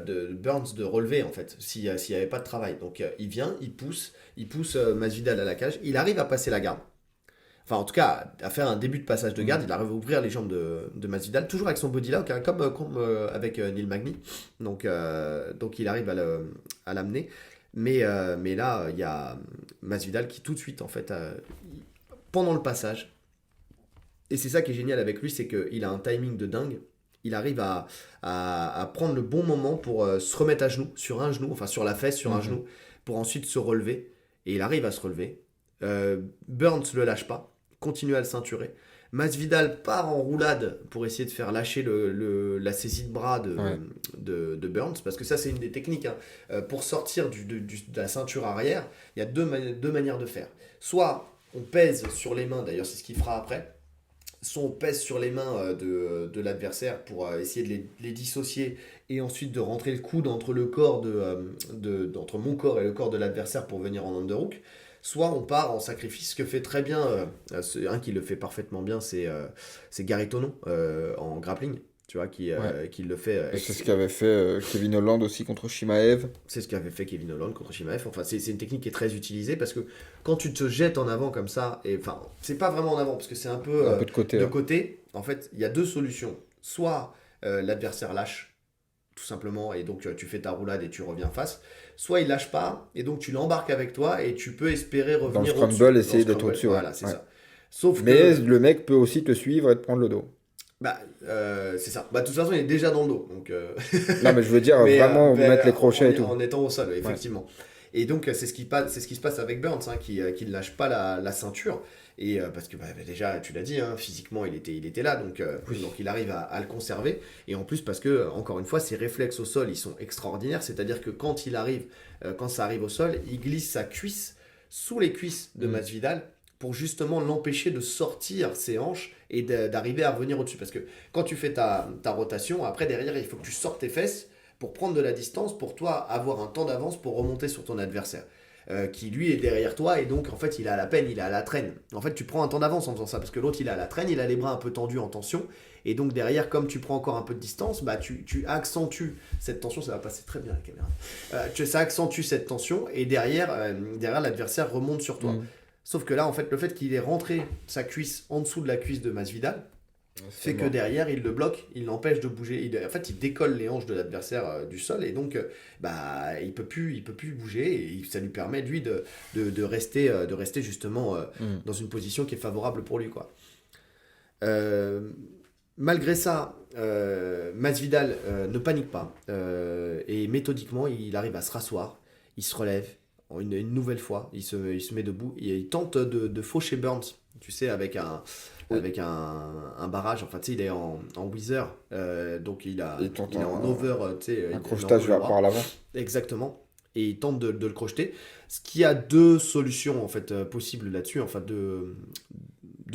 de Burns de relever en fait s'il n'y avait pas de travail. Donc il vient, il pousse Masvidal à la cage. Il arrive à passer la garde. Enfin, en tout cas, à faire un début de passage de garde. Il arrive à ouvrir les jambes de Masvidal, toujours avec son body lock, comme avec Neil Magny. Donc il arrive à l'amener. Mais là, il y a Masvidal qui tout de suite, en fait, pendant le passage, et c'est ça qui est génial avec lui, c'est qu'il a un timing de dingue. Il arrive à prendre le bon moment pour se remettre à genoux, sur un genou, enfin sur la fesse, sur un genou, pour ensuite se relever. Et il arrive à se relever. Burns le lâche pas, continue à le ceinturer. Masvidal part en roulade pour essayer de faire lâcher la saisie de bras de Burns, parce que ça c'est une des techniques. Pour sortir de la ceinture arrière, il y a deux manières de faire. Soit on pèse sur les mains, d'ailleurs c'est ce qu'il fera après, soit on pèse sur les mains de l'adversaire pour essayer de les dissocier et ensuite de rentrer le coude entre le corps entre mon corps et le corps de l'adversaire pour venir en underhook. Soit on part en sacrifice, ce que fait très bien, un qui le fait parfaitement bien, c'est Gary Tonon en grappling, tu vois, qui le fait. C'est ce qu'avait fait Kevin Holland aussi contre Chimaev. C'est ce qu'avait fait Kevin Holland contre Chimaev. Enfin, c'est une technique qui est très utilisée parce que quand tu te jettes en avant comme ça, et enfin, c'est pas vraiment en avant parce que c'est un peu de côté. En fait, il y a deux solutions. Soit l'adversaire lâche, tout simplement, et donc tu fais ta roulade et tu reviens face. Soit il lâche pas, et donc tu l'embarques avec toi, et tu peux espérer revenir dans le scramble, essayer d'être au-dessus. Voilà, c'est ça. Mais le mec peut aussi te suivre et te prendre le dos. C'est ça. De toute façon, il est déjà dans le dos. Donc, non, mais je veux dire, vraiment mettre les crochets et tout. En étant au sol, effectivement. Et donc, c'est ce qui se passe avec Burns, qui ne lâche pas la ceinture. Et parce que déjà, tu l'as dit, physiquement, il était là, donc il arrive à le conserver. Et en plus, parce que, encore une fois, ses réflexes au sol, ils sont extraordinaires. C'est-à-dire que quand ça arrive au sol, il glisse sa cuisse sous les cuisses de Masvidal pour justement l'empêcher de sortir ses hanches et d'arriver à revenir au-dessus. Parce que quand tu fais ta rotation, après, derrière, il faut que tu sortes tes fesses pour prendre de la distance, pour toi avoir un temps d'avance pour remonter sur ton adversaire. Qui lui est derrière toi et donc en fait il a la peine, il a la traîne. En fait tu prends un temps d'avance en faisant ça parce que l'autre il a la traîne, il a les bras un peu tendus en tension et donc derrière comme tu prends encore un peu de distance, tu accentues cette tension, ça va passer très bien la caméra. Ça accentue cette tension et derrière l'adversaire remonte sur toi. Sauf que là, en fait, le fait qu'il ait rentré sa cuisse en dessous de la cuisse de Masvidal fait que derrière, il le bloque, il l'empêche de bouger. En fait, il décolle les hanches de l'adversaire du sol et donc, il peut plus bouger et ça lui permet, lui, de rester justement dans une position qui est favorable pour lui, quoi. Malgré ça, Masvidal ne panique pas et méthodiquement, il arrive à se rasseoir, il se relève une nouvelle fois, il se met debout et il tente de faucher Burns, tu sais, avec un barrage. Enfin, tu sais, il est en Wither, donc il est en over, tu sais, un crochetage par l'avant. Exactement. Et il tente de le crocheter. Ce qui a deux solutions en fait possibles là-dessus, enfin deux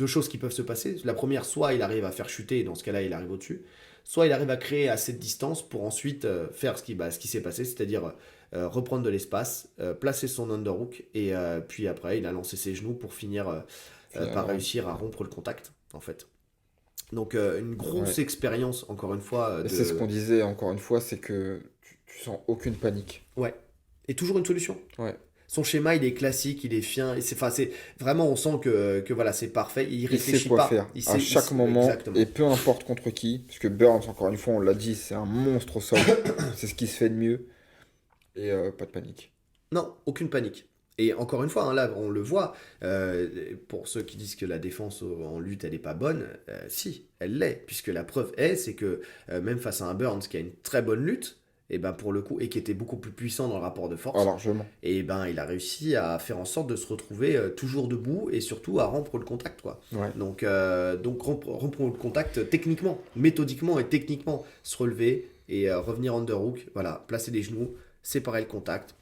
choses qui peuvent se passer. La première, soit il arrive à faire chuter, et dans ce cas-là, il arrive au-dessus. Soit il arrive à créer assez de distance pour ensuite faire ce qui s'est passé, c'est-à-dire reprendre de l'espace, placer son underhook, et puis après, il a lancé ses genoux pour finir par réussir à rompre le contact, en fait. Donc, une grosse expérience, encore une fois. Et c'est ce qu'on disait, encore une fois, c'est que tu sens aucune panique. Ouais. Et toujours une solution. Ouais. Son schéma, il est classique, il est fin. C'est vraiment, on sent que voilà, c'est parfait. Il réfléchit sait quoi pas. faire à chaque moment, exactement. Et peu importe contre qui, parce que Burns, encore une fois, on l'a dit, c'est un monstre au sol. C'est ce qui se fait de mieux. Et pas de panique. Non, aucune panique. Et encore une fois, hein, là, on le voit, pour ceux qui disent que la défense en lutte, elle n'est pas bonne, si, elle l'est. Puisque la preuve c'est que même face à un Burns qui a une très bonne lutte, et ben pour le coup, et qui était beaucoup plus puissant dans le rapport de force, largement. Et ben il a réussi à faire en sorte de se retrouver toujours debout et surtout à rompre le contact, quoi. Ouais. Donc rompre le contact techniquement, méthodiquement et techniquement, se relever et revenir underhook, voilà, placer les genoux, séparer le contact.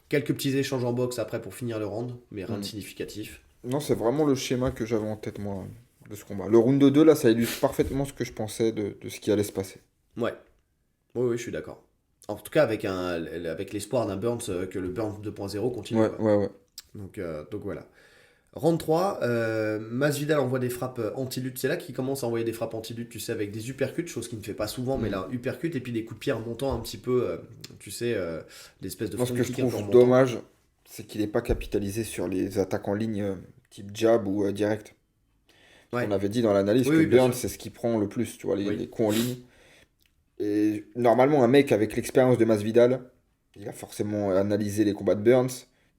Quelques petits échanges en boxe après pour finir le round, mais rien de significatif. Non, c'est vraiment le schéma que j'avais en tête, moi, de ce combat. Le round 2, là, ça illustre parfaitement ce que je pensais de ce qui allait se passer. Ouais. Oui, je suis d'accord. En tout cas, avec l'espoir d'un Burns, que le Burns 2.0 continue. Ouais. Donc voilà. Round 3, Masvidal envoie des frappes anti-lutte. C'est là qu'il commence à envoyer des frappes anti-lutte, tu sais, avec des uppercuts, chose qu'il ne fait pas souvent, mais là, uppercut et puis des coups de pied remontant un petit peu, tu sais, d'espèces de front kick. Moi, ce que je trouve dommage, c'est qu'il n'est pas capitalisé sur les attaques en ligne type jab ou direct. Ouais. On avait dit dans l'analyse que Burns, c'est ce qui prend le plus, tu vois, les coups en ligne. Et normalement, un mec avec l'expérience de Masvidal, il a forcément analysé les combats de Burns.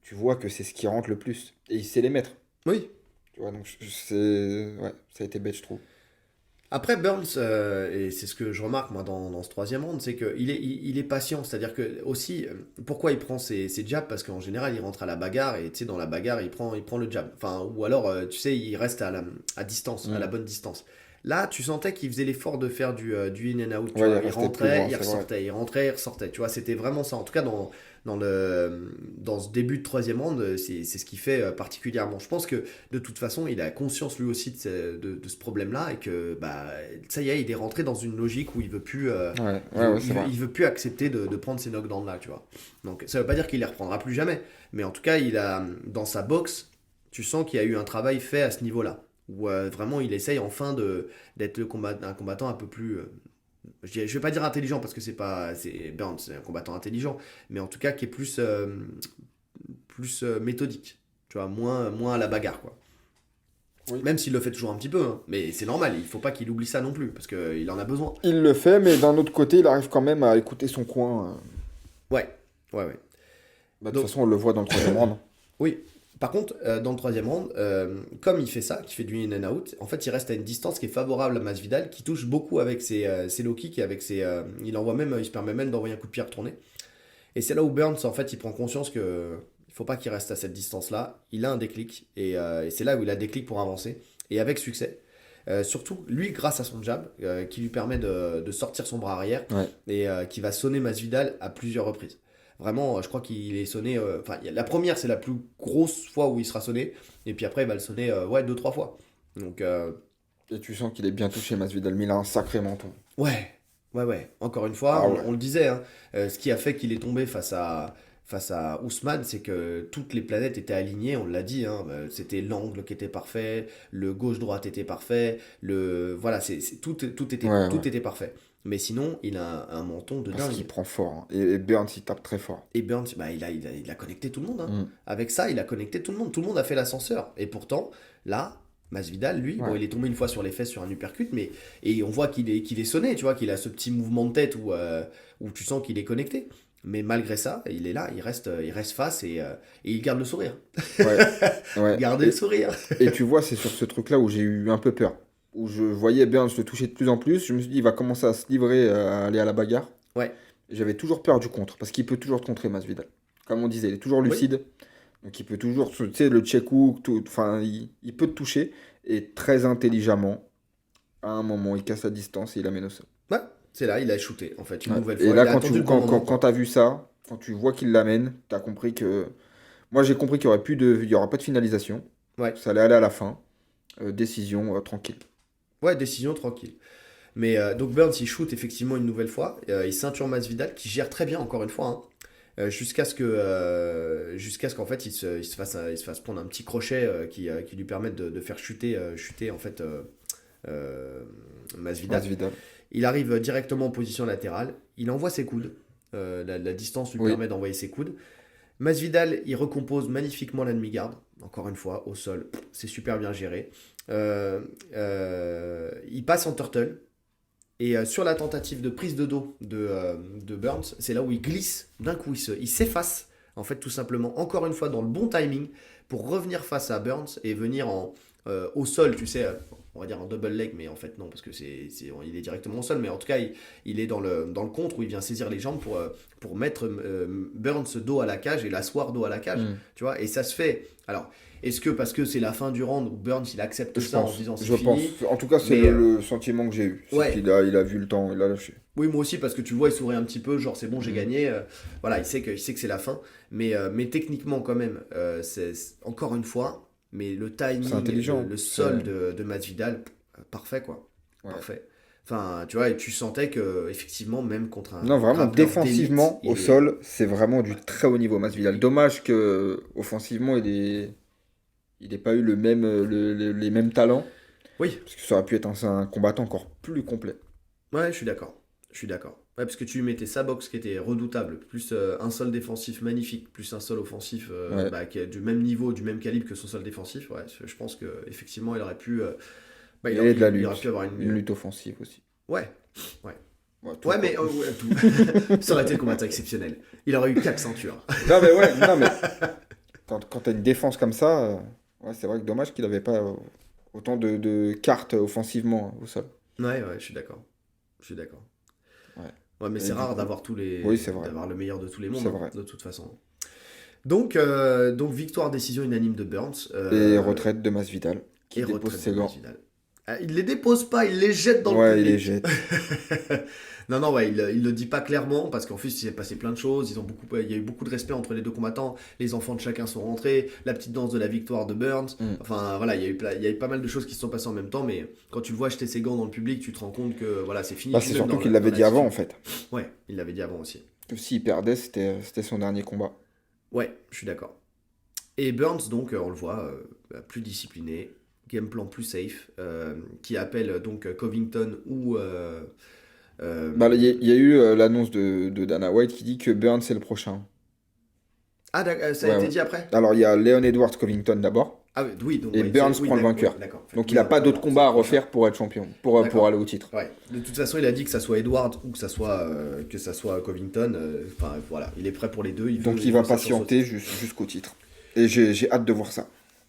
Tu vois que c'est ce qui rentre le plus. Et il sait les mettre. Oui. Tu vois, donc ça a été bête, je trouve. Après, Burns, et c'est ce que je remarque moi dans ce troisième round, c'est qu'il est patient. C'est-à-dire que aussi, pourquoi il prend ses jabs? Parce qu'en général, il rentre à la bagarre et tu sais, dans la bagarre, il prend le jab. Enfin, ou alors, tu sais, il reste à distance, à la bonne distance. Là, tu sentais qu'il faisait l'effort de faire du in and out. Il rentrait, il ressortait, il rentrait, il ressortait. Tu vois, c'était vraiment ça. En tout cas, dans ce début de troisième round, c'est ce qu'il fait particulièrement. Je pense que de toute façon, il a conscience lui aussi de ce problème-là et que ça y est, il est rentré dans une logique où il veut plus, il veut plus accepter de prendre ces knockdowns-là, tu vois. Donc, ça veut pas dire qu'il les reprendra plus jamais, mais en tout cas, il a dans sa boxe, tu sens qu'il y a eu un travail fait à ce niveau-là. Où vraiment il essaye enfin d'être un combattant un peu plus... je vais pas dire intelligent parce que c'est Burns, c'est un combattant intelligent, mais en tout cas qui est plus méthodique, tu vois, moins à la bagarre, quoi. Oui. Même s'il le fait toujours un petit peu, hein, mais c'est normal, il faut pas qu'il oublie ça non plus, parce qu'il en a besoin. Il le fait, mais d'un autre côté, il arrive quand même à écouter son coin. Ouais. De toute façon, on le voit dans le troisième round. Oui. Par contre, dans le troisième round, comme il fait ça, qui fait du in and out, en fait, il reste à une distance qui est favorable à Masvidal, qui touche beaucoup avec ses low kicks et avec il se permet même d'envoyer un coup de pied retourné. Et c'est là où Burns, en fait, il prend conscience que il faut pas qu'il reste à cette distance-là. Il a un déclic et c'est là où il a un déclic pour avancer et avec succès. Surtout, lui, grâce à son jab, qui lui permet de sortir son bras arrière et qui va sonner Masvidal à plusieurs reprises. Vraiment, je crois qu'il est sonné... la première, c'est la plus grosse fois où il sera sonné. Et puis après, il va le sonner 2-3 fois. Donc, et tu sens qu'il est bien touché, Masvidal. Mais il a un sacré menton. Ouais. Encore une fois, on le disait. Hein, ce qui a fait qu'il est tombé face à Ousmane, c'est que toutes les planètes étaient alignées, on l'a dit. Hein, c'était l'angle qui était parfait, le gauche-droite était parfait. Tout était parfait. Mais sinon, il a un menton de dingue. Parce qu'il prend fort. Hein. Et Burns, il tape très fort. Et Burns, bah, il a connecté tout le monde. Hein. Avec ça, il a connecté tout le monde. Tout le monde a fait l'ascenseur. Et pourtant, là, Masvidal, lui, bon, il est tombé une fois sur les fesses sur un uppercut, et on voit qu'il est sonné, tu vois, qu'il a ce petit mouvement de tête où tu sens qu'il est connecté. Mais malgré ça, il est là, il reste face et il garde le sourire. Ouais. Garder le sourire. Et tu vois, c'est sur ce truc-là où j'ai eu un peu peur. Où je voyais Burns le toucher de plus en plus. Je me suis dit, il va commencer à se livrer, à aller à la bagarre. Ouais. Et j'avais toujours peur du contre, parce qu'il peut toujours te contrer, Masvidal. Comme on disait, il est toujours lucide. Oui. Donc il peut toujours, tu sais, le check hook, enfin, il peut te toucher. Et très intelligemment, à un moment, il casse la distance et il amène au sol. Ouais, c'est là, il a shooté, en fait, une nouvelle fois. Et là, quand tu as vu ça, quand tu vois qu'il l'amène, tu as compris que... Moi, j'ai compris qu'il n'y aura pas de finalisation. Ouais. Ça allait aller à la fin. Décision tranquille. Ouais, décision tranquille. Mais donc Burns, il shoot effectivement une nouvelle fois. Il ceinture Masvidal, qui gère très bien, encore une fois. Hein. Jusqu'à ce qu'en fait il se fasse prendre un petit crochet qui lui permette de faire chuter en fait Masvidal. Il arrive directement en position latérale, il envoie ses coudes, la distance lui permet d'envoyer ses coudes. Masvidal, il recompose magnifiquement la demi-garde, encore une fois, au sol, c'est super bien géré. Il passe en turtle. Et sur la tentative de prise de dos de Burns, c'est là où il glisse, d'un coup il s'efface, en fait tout simplement, encore une fois dans le bon timing, pour revenir face à Burns et venir au sol, tu sais, on va dire en double leg, mais en fait non, parce que il est directement au sol, mais en tout cas il est dans le contre où il vient saisir les jambes pour mettre Burns dos à la cage et l'asseoir dos à la cage, tu vois, et ça se fait. Alors, est-ce que parce que c'est la fin du round où Burns il accepte ça en disant c'est fini ? Je pense. En tout cas, c'est le sentiment que j'ai eu. Ouais. Il a vu le temps, il a lâché. Oui, moi aussi, parce que tu le vois, il sourit un petit peu, genre c'est bon, j'ai gagné. Voilà, il sait que c'est la fin. Mais techniquement, quand même, c'est encore une fois, mais le timing, le sol de Masvidal, parfait quoi. Ouais. Parfait. Enfin, tu vois, et tu sentais que effectivement, même contre un. Non, vraiment, défensivement, au sol, c'est vraiment du très haut niveau, Masvidal. Dommage que offensivement, il n'ait pas eu les mêmes talents. Oui. Parce que ça aurait pu être un combattant encore plus complet. Ouais, je suis d'accord. Ouais, parce que tu lui mettais sa boxe qui était redoutable, plus un sol défensif magnifique, plus un sol offensif qui est du même niveau, du même calibre que son sol défensif. Ouais, je pense qu'effectivement, il aurait pu. Il aurait pu avoir une lutte offensive aussi. Ouais, mais tout. Ça aurait été le combattant exceptionnel. Il aurait eu 4 ceintures. Non, mais quand tu as une défense comme ça, c'est vrai que dommage qu'il n'avait pas autant de cartes offensivement au sol. Ouais, je suis d'accord. Ouais, mais c'est rare d'avoir d'avoir le meilleur de tous les mondes, de toute façon. Donc victoire décision unanime de Burns. Et retraite de Masvidal, qui dépose ses gants. Il les dépose pas, il les jette dans le public. Ouais, il les jette. Non, il le dit pas clairement, parce qu'en plus, il s'est passé plein de choses. Il y a eu beaucoup de respect entre les deux combattants. Les enfants de chacun sont rentrés. La petite danse de la victoire de Burns. Enfin, voilà, il y a eu pas mal de choses qui se sont passées en même temps. Mais quand tu le vois jeter ses gants dans le public, tu te rends compte que voilà, c'est fini. C'est surtout qu'il l'avait dit avant, en fait. Ouais, il l'avait dit avant aussi. Que s'il perdait, c'était son dernier combat. Ouais, je suis d'accord. Et Burns, donc, on le voit, plus discipliné. Game plan plus safe, qui appelle donc Covington ou... il y a eu l'annonce de Dana White qui dit que Burns c'est le prochain. Ah, ça a été dit après ? Alors il y a Leon Edwards Covington d'abord. Ah oui, donc, et Burns prend le vainqueur. Donc il n'a pas d'autres combats à refaire pour être champion, pour aller au titre. Ouais. De toute façon, il a dit que ça soit Edwards ou que ça soit Covington. Voilà, il est prêt pour les deux. Donc il va patienter jusqu'au titre. Et j'ai hâte de voir ça.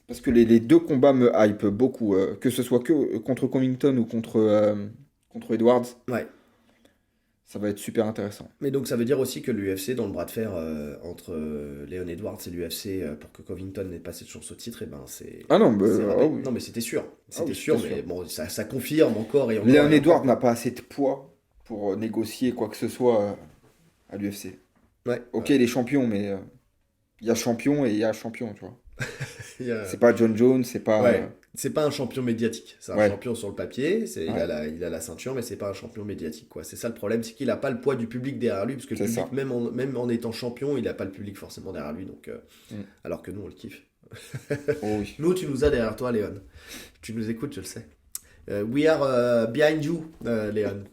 Parce que les deux combats me hype beaucoup, que ce soit que contre Covington ou contre Edwards. Ouais. Ça va être super intéressant. Mais donc ça veut dire aussi que l'UFC, dans le bras de fer entre Leon Edwards et l'UFC, pour que Covington n'ait pas cette chance au titre, et ben c'est... Ah non, oui. Non mais c'était sûr. C'était sûr, mais bon, ça confirme encore et encore. Leon Edwards n'a pas assez de poids pour négocier quoi que ce soit à l'UFC. Ouais. Ok, il est champion, mais il y a champion et il y a champion, tu vois. C'est pas John Jones, c'est pas... C'est pas un champion médiatique, c'est un champion sur le papier, il a la ceinture, mais c'est pas un champion médiatique, quoi. C'est ça le problème, c'est qu'il a pas le poids du public derrière lui, parce que le public, même en étant champion, il a pas le public forcément derrière lui, donc alors que nous on le kiffe. Oui. Nous, tu nous as derrière toi, Léon. Tu nous écoutes, je le sais. We are behind you, Léon.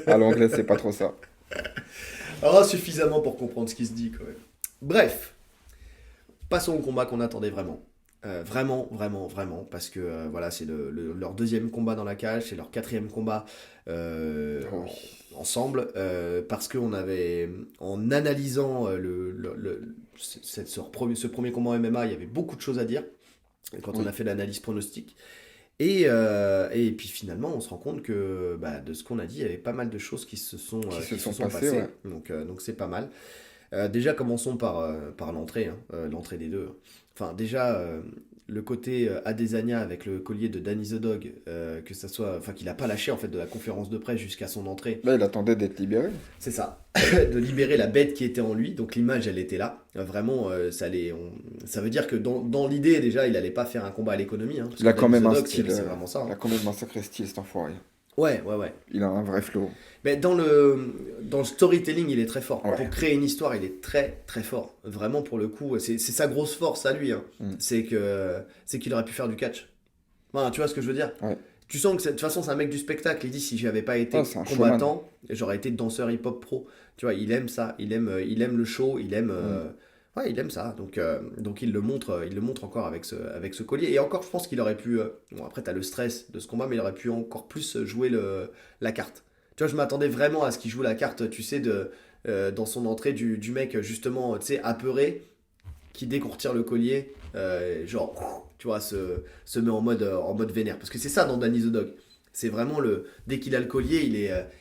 À l'anglais, c'est pas trop ça. Ah, suffisamment pour comprendre ce qui se dit quand même. Bref, passons au combat qu'on attendait vraiment. Vraiment, parce que voilà, c'est leur deuxième combat dans la cage, c'est leur quatrième combat ensemble, parce qu'on avait, en analysant ce premier combat en MMA, il y avait beaucoup de choses à dire quand on a fait l'analyse pronostique. Et puis finalement, on se rend compte que de ce qu'on a dit, il y avait pas mal de choses qui se sont passées. Ouais. Donc c'est pas mal. Déjà, commençons par l'entrée, l'entrée des deux. Enfin, déjà, le côté Adesanya avec le collier de Danny the Dog, que ça soit, enfin, qu'il n'a pas lâché en fait de la conférence de presse jusqu'à son entrée. Là, il attendait d'être libéré. C'est ça, de libérer la bête qui était en lui. Donc l'image, elle était là. Vraiment, ça veut dire que dans l'idée déjà, il allait pas faire un combat à l'économie. Il a quand même un style. C'est vraiment ça. Il a quand même un sacré style, cet enfoiré. Ouais. Il a un vrai flow. Mais dans le storytelling, il est très fort. Ouais. Pour créer une histoire, il est très très fort. Vraiment, pour le coup, c'est sa grosse force à lui. C'est qu'il aurait pu faire du catch. Enfin, tu vois ce que je veux dire? Ouais. Tu sens que de toute façon, c'est un mec du spectacle. Il dit, si j'avais pas été combattant, j'aurais été danseur hip-hop pro. Tu vois, il aime ça. Il aime le show. Il aime ça. Donc il le montre encore avec ce collier. Et encore, je pense qu'il aurait pu. Bon, après, t'as le stress de ce combat, mais il aurait pu encore plus jouer la carte. Tu vois, je m'attendais vraiment à ce qu'il joue la carte, tu sais, dans son entrée du mec, justement, tu sais, apeuré, qui dès qu'on retire le collier, genre, tu vois, se met en mode vénère. Parce que c'est ça dans Danny the Dog. C'est vraiment dès qu'il a le collier,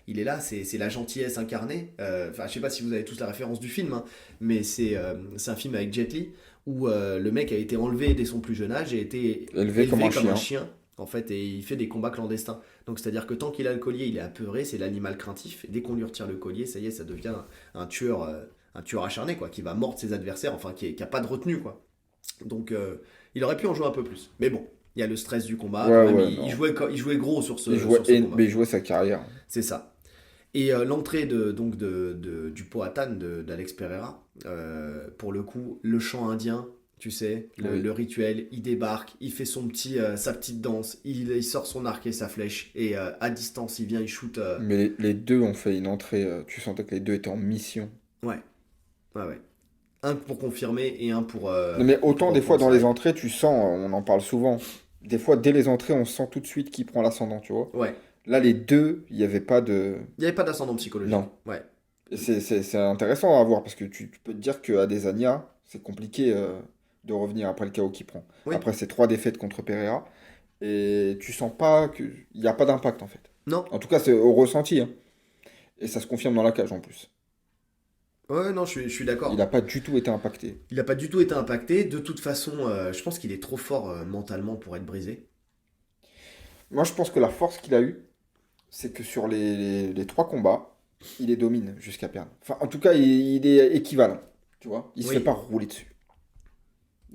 il est là, c'est la gentillesse incarnée. Enfin, je sais pas si vous avez tous la référence du film, mais c'est un film avec Jet Li où le mec a été enlevé dès son plus jeune âge et a été élevé comme un chien. En fait, et il fait des combats clandestins. Donc, c'est-à-dire que tant qu'il a le collier, il est apeuré, c'est l'animal craintif. Et dès qu'on lui retire le collier, ça y est, ça devient un tueur acharné, quoi, qui va mordre ses adversaires, enfin, qui a pas de retenue, quoi. Donc, il aurait pu en jouer un peu plus. Mais bon, il y a le stress du combat. Il jouait gros sur ce combat. Mais il jouait sa carrière. C'est ça. Et l'entrée du Powhatan d'Alex Pereira, pour le coup, le chant indien, tu sais, le rituel, il débarque, il fait sa petite danse, il sort son arc et sa flèche, et à distance, il vient, il shoot. Mais les deux ont fait une entrée, tu sentais que les deux étaient en mission. Ouais. Un pour confirmer et un pour... mais autant des fois dans les entrées, tu sens, on en parle souvent, des fois dès les entrées, on sent tout de suite qui prend l'ascendant, tu vois. Ouais. Là, les deux, il n'y avait pas de... Il n'y avait pas d'ascendant psychologique. Non. Ouais. C'est intéressant à voir, parce que tu peux te dire qu'à Adesanya, c'est compliqué de revenir après le KO qu'il prend. Oui. Après ces 3 défaites contre Pereira, et tu sens pas qu'il n'y a pas d'impact, en fait. Non. En tout cas, c'est au ressenti. Hein. Et ça se confirme dans la cage, en plus. Ouais, non, je suis d'accord. Il n'a pas du tout été impacté. Il n'a pas du tout été impacté. De toute façon, je pense qu'il est trop fort mentalement pour être brisé. Moi, je pense que la force qu'il a eue, c'est que sur les 3 combats, il les domine jusqu'à perdre. Enfin, en tout cas, il est équivalent. Tu vois, il se fait pas rouler dessus.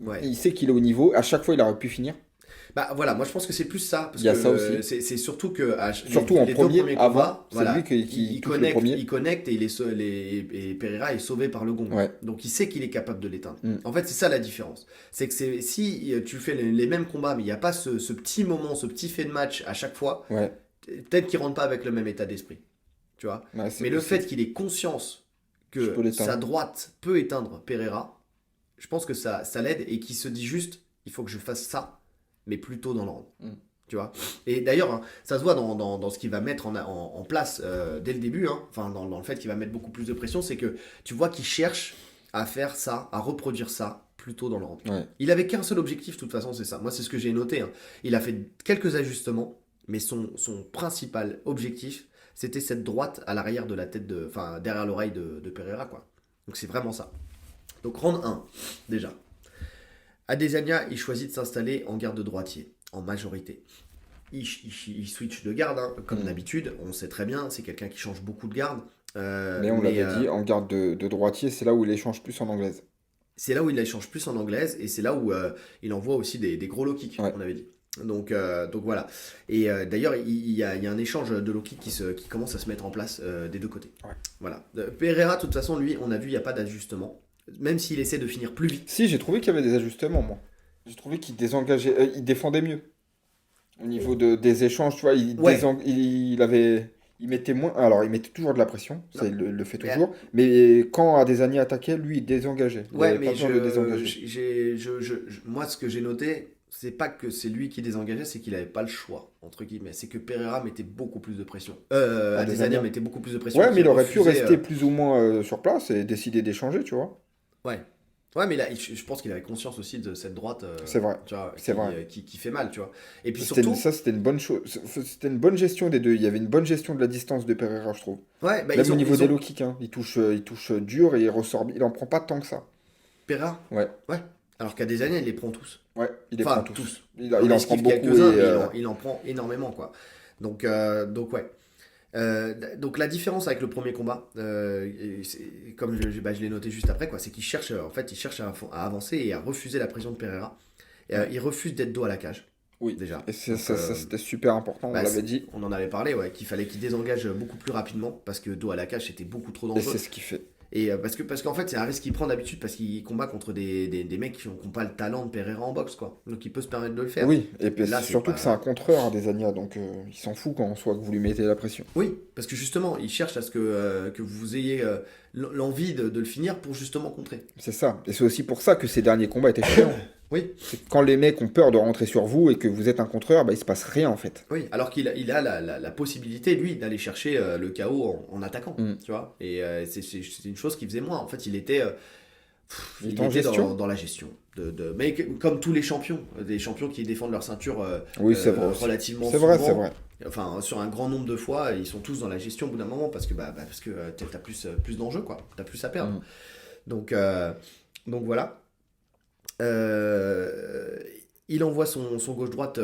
Ouais. Il sait qu'il est au niveau. À chaque fois, il aurait pu finir. Bah voilà, moi je pense que c'est plus ça. Parce il y a ça aussi. C'est surtout que surtout en premier, avant, c'est lui qui connecte, le premier. Il connecte et et Pereira est sauvé par le gong. Ouais. Donc il sait qu'il est capable de l'éteindre. En fait, c'est ça la différence. C'est que si tu fais les mêmes combats, mais il n'y a pas ce petit moment, ce petit fait de match à chaque fois, peut-être qu'il ne rentre pas avec le même état d'esprit. Tu vois. Ouais, mais le fait qu'il ait conscience que sa droite peut éteindre Pereira, je pense que ça l'aide et qu'il se dit juste, il faut que je fasse ça, mais plutôt dans l'ordre. Tu vois. Et d'ailleurs, hein, ça se voit dans ce qu'il va mettre en place dès le début, hein, enfin dans le fait qu'il va mettre beaucoup plus de pression, c'est que tu vois qu'il cherche à faire ça, à reproduire ça plutôt dans l'ordre. Ouais. Il avait qu'un seul objectif, de toute façon, c'est ça. Moi, c'est ce que j'ai noté. Hein. Il a fait quelques ajustements, mais son principal objectif, c'était cette droite à l'arrière de la tête enfin derrière l'oreille de Pereira, quoi. Donc c'est vraiment ça. Donc round 1, déjà. Adesanya, il choisit de s'installer en garde droitier, en majorité. Il switch de garde, hein, comme d'habitude. On sait très bien, c'est quelqu'un qui change beaucoup de garde. Mais on l'avait dit, en garde de droitier, c'est là où il échange plus en anglaise. C'est là où il échange plus en anglaise, et c'est là où il envoie aussi des gros low kicks, on avait dit. Donc voilà. Et d'ailleurs, il y a un échange de low kicks qui commence à se mettre en place des deux côtés. Ouais. Voilà. Pereira, de toute façon, lui, on a vu, il n'y a pas d'ajustement. Même s'il essaie de finir plus vite. Si, j'ai trouvé qu'il y avait des ajustements, moi. J'ai trouvé qu'il désengageait, il défendait mieux. Au niveau des échanges, tu vois, il mettait moins. Alors, il mettait toujours de la pression, ça, il le fait toujours. Mais quand Adesanya attaquait, lui, il désengageait. Il avait pas besoin de désengager. Moi, ce que j'ai noté, c'est pas que c'est lui qui désengageait, c'est qu'il avait pas le choix, entre guillemets. C'est que Pereira mettait beaucoup plus de pression. Adesanya mettait beaucoup plus de pression. Ouais, mais il aurait pu rester plus ou moins sur place et décider d'échanger, tu vois. Ouais. Ouais, mais là, je pense qu'il avait conscience aussi de cette droite c'est vrai. Tu vois, vrai. Qui fait mal, tu vois. Et puis surtout... Ça, c'était une bonne chose. C'était une bonne gestion des deux. Il y avait une bonne gestion de la distance de Pereira, je trouve. Ouais, même au niveau des low kicks, hein. Il touche dur et il ressort. Il en prend pas tant que ça. Pereira Ouais. Ouais. Alors qu'à des années, il les prend tous. Ouais, il les prend tous. Il en prend beaucoup. Il en prend énormément, quoi. Donc ouais. Donc la différence avec le premier combat, comme je l'ai noté juste après, quoi, c'est qu'il cherche, à avancer et à refuser la pression de Pereira. Il refuse d'être dos à la cage. Oui, déjà. Et ça c'était super important, on l'avait dit. On en avait parlé, ouais, qu'il fallait qu'il désengage beaucoup plus rapidement parce que dos à la cage c'était beaucoup trop dangereux. Et c'est ce qu'il fait. Et parce qu'en fait, c'est un risque qu'il prend d'habitude parce qu'il combat contre des mecs qui n'ont pas le talent de Pereira en boxe, quoi. Donc il peut se permettre de le faire. Oui, et puis là, surtout que c'est un contreur, Adesanya, donc il s'en fout quand on soit que vous lui mettez la pression. Oui, parce que justement, il cherche à ce que vous ayez l'envie de le finir pour justement contrer. C'est ça. Et c'est aussi pour ça que ces derniers combats étaient chiants. Oui. C'est quand les mecs ont peur de rentrer sur vous et que vous êtes un contreur, il se passe rien en fait. Oui, alors qu'il a la possibilité, lui, d'aller chercher le KO en attaquant, tu vois. Et c'est une chose qu'il faisait moins. En fait, il était dans la gestion. Mais comme tous les champions, des champions qui défendent leur ceinture relativement souvent. C'est vrai. Enfin, sur un grand nombre de fois, ils sont tous dans la gestion au bout d'un moment parce que t'as plus d'enjeux, quoi. T'as plus à perdre. Donc voilà. Il envoie son gauche-droite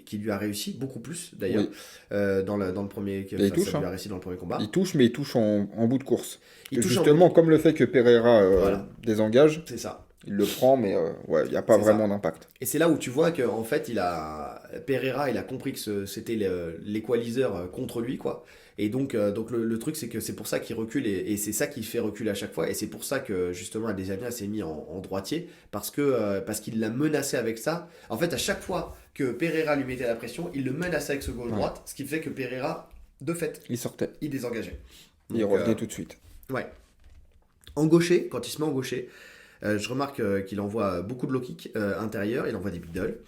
qui lui a réussi beaucoup plus d'ailleurs dans le premier il touche, ça lui a réussi dans le premier combat. Il touche, mais il touche en bout de course. Justement, comme le fait que Pereira désengage, c'est ça. Il le prend, mais il n'y a pas vraiment d'impact. Et c'est là où tu vois qu'en fait, Pereira, il a compris que c'était l'équaliseur contre lui, quoi. Et donc le truc, c'est que c'est pour ça qu'il recule, et c'est ça qui fait reculer à chaque fois. Et c'est pour ça que, justement, Adesanya s'est mis en droitier, parce qu'il l'a menacé avec ça. En fait, à chaque fois que Pereira lui mettait la pression, il le menaçait avec ce gauche-droite, ce qui fait que Pereira, de fait, il sortait. Il désengageait. Donc, il revenait tout de suite. Ouais. En gaucher, quand il se met en gaucher, je remarque qu'il envoie beaucoup de low kick intérieur, il envoie des middle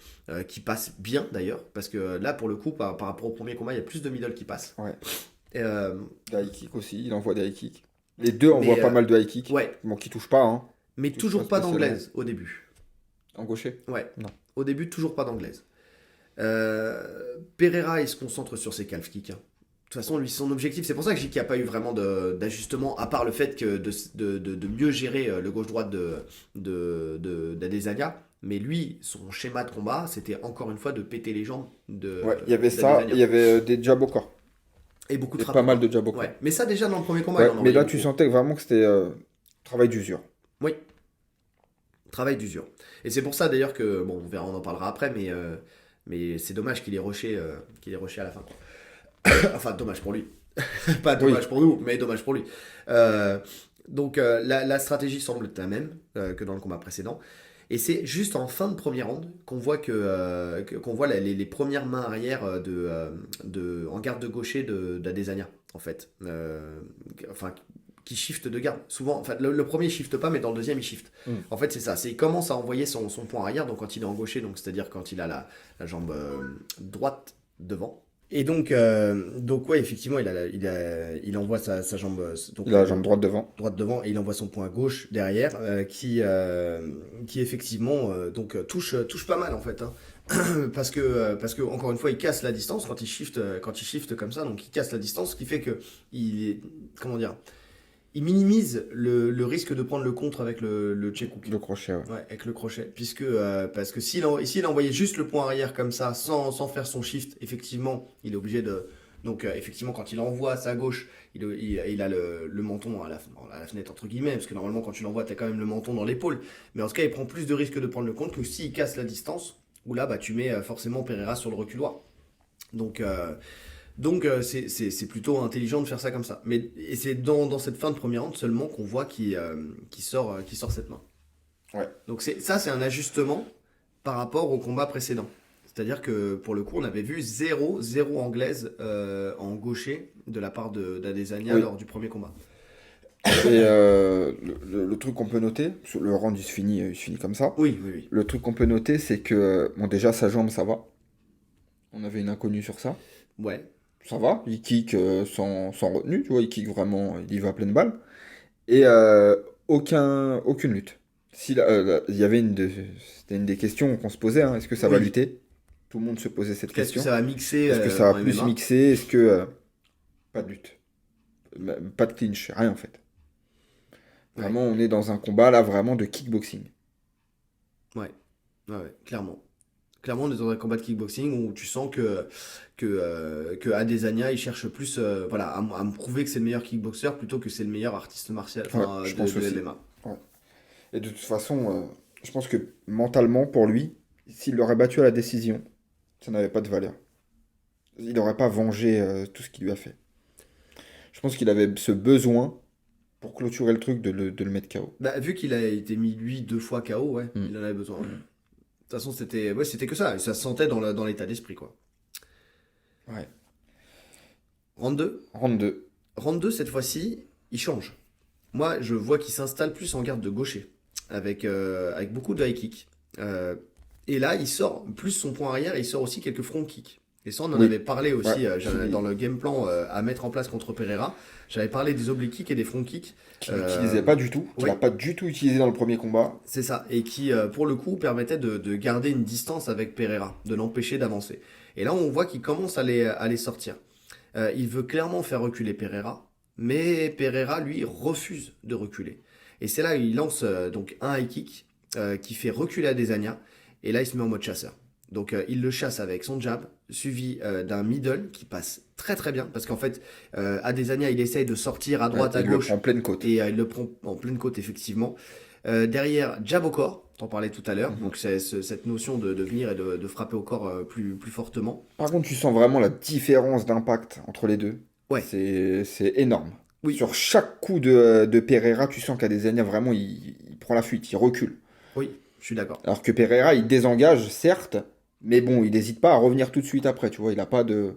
qui passent bien d'ailleurs, parce que là pour le coup par rapport au premier combat il y a plus de middle qui passent. Ouais. Des high kick aussi, il envoie des high kick. Les deux envoient pas mal de high kick. Ouais. Bon, qui touchent pas, hein. Mais toujours pas d'anglaise au début. En gaucher. Ouais. Non. Au début toujours pas d'anglaise. Pereira il se concentre sur ses calf kicks. Hein. De toute façon, lui, son objectif, c'est pour ça que je dis qu'il n'y a pas eu vraiment d'ajustement, à part le fait que de mieux gérer le gauche-droite d'Adesanya. Mais lui, son schéma de combat, c'était encore une fois de péter les jambes de. Ouais, il y avait ça, il y avait des jab au corps. Et beaucoup de frappes. Pas mal de jab au corps. Ouais. Mais ça, déjà, dans le premier combat, mais là, tu sentais vraiment que c'était travail d'usure. Oui. Travail d'usure. Et c'est pour ça, d'ailleurs, que. Bon, on verra, on en parlera après, mais c'est dommage qu'il ait rushé à la fin, quoi. Enfin, dommage pour lui. Pas dommage pour nous, mais dommage pour lui. Donc, la stratégie semble être la même que dans le combat précédent. Et c'est juste en fin de première ronde qu'on voit qu'on voit les premières mains arrière en garde de gaucher d'Adesanya, en fait. Qui shift de garde. Souvent, enfin, le premier, il shift pas, mais dans le deuxième, il shift. En fait, c'est ça. Il commence à envoyer son point arrière, donc quand il est en gaucher, donc c'est-à-dire quand il a la jambe droite devant. Et donc ouais, effectivement, il envoie sa jambe. Il a la jambe droite devant. Droite devant, et il envoie son point gauche derrière, qui effectivement touche pas mal en fait. Hein. parce que encore une fois, il casse la distance quand il shift comme ça, donc il casse la distance, ce qui fait que il minimise le risque de prendre le contre avec le check hook. Le crochet, ouais. Ouais, avec le crochet. Parce que s'il envoyait juste le point arrière comme ça, sans faire son shift, effectivement, il est obligé de... Donc, effectivement, quand il envoie à sa gauche, il a le menton à la fenêtre, entre guillemets, parce que normalement, quand tu l'envoies, tu as quand même le menton dans l'épaule. Mais en tout cas, il prend plus de risque de prendre le contre que s'il casse la distance, où là, tu mets forcément Pereira sur le reculoir. Donc c'est plutôt intelligent de faire ça comme ça. Et c'est dans cette fin de première ronde seulement qu'on voit qu'il sort cette main. Ouais. Donc c'est un ajustement par rapport au combat précédent. C'est-à-dire que pour le coup, on avait vu zéro anglaise en gaucher de la part d'Adesanya lors du premier combat. Et le truc qu'on peut noter, le round il se finit comme ça. Oui. Le truc qu'on peut noter, c'est que, bon, déjà sa jambe ça va. On avait une inconnue sur ça. Ouais. Ça va, il kick sans retenue, tu vois, il kick vraiment, il y va à pleine balle. Et aucune lutte. Il y avait c'était une des questions qu'on se posait, hein, est-ce que ça va lutter? Tout le monde se posait cette question. Est-ce que ça va mixer Est-ce que ça va plus MMA? Mixer? Est-ce que... pas de lutte. Pas de clinch, rien en fait. Vraiment, on est dans un combat là, vraiment de kickboxing. Ouais, clairement. Clairement, on est dans un combat de kickboxing où tu sens que Adesanya, il cherche plus à me prouver que c'est le meilleur kickboxer plutôt que c'est le meilleur artiste martial je pense de aussi. MMA. Ouais. Et de toute façon, je pense que mentalement, pour lui, s'il l'aurait battu à la décision, ça n'avait pas de valeur. Il n'aurait pas vengé tout ce qu'il lui a fait. Je pense qu'il avait ce besoin pour clôturer le truc de le mettre KO. Bah, vu qu'il a été mis lui 2 fois KO, il en avait besoin. De toute façon, c'était que ça. Et ça se sentait dans l'état d'esprit, quoi. Ouais. Round 2 Round 2. Round 2, cette fois-ci, il change. Moi, je vois qu'il s'installe plus en garde de gaucher, avec beaucoup de high kick. Et là, il sort plus son point arrière et il sort aussi quelques front kicks. Et ça, on en avait parlé aussi dans le game plan à mettre en place contre Pereira. J'avais parlé des oblique kicks et des front kicks. Qu'il n'utilisait pas du tout, qu'il n'a pas du tout utilisé dans le premier combat. C'est ça, et qui, pour le coup, permettait de garder une distance avec Pereira, de l'empêcher d'avancer. Et là, on voit qu'il commence à les sortir. Il veut clairement faire reculer Pereira, mais Pereira, lui, refuse de reculer. Et c'est là où il lance donc un high kick qui fait reculer Adesanya, et là, il se met en mode chasseur. Donc il le chasse avec son jab, suivi d'un middle qui passe très très bien, parce qu'en fait, Adesanya, il essaye de sortir à droite, à gauche. Il le prend en pleine côte. Et il le prend en pleine côte, effectivement. Derrière, jab au corps, t'en parlais tout à l'heure, donc c'est cette notion de venir et de frapper au corps plus fortement. Par contre, tu sens vraiment la différence d'impact entre les deux. Ouais. C'est énorme. Oui. Sur chaque coup de Pereira, tu sens qu'Adesanya, vraiment, il prend la fuite, il recule. Oui, je suis d'accord. Alors que Pereira, il désengage, certes, mais bon, il n'hésite pas à revenir tout de suite après, tu vois, il n'a pas de...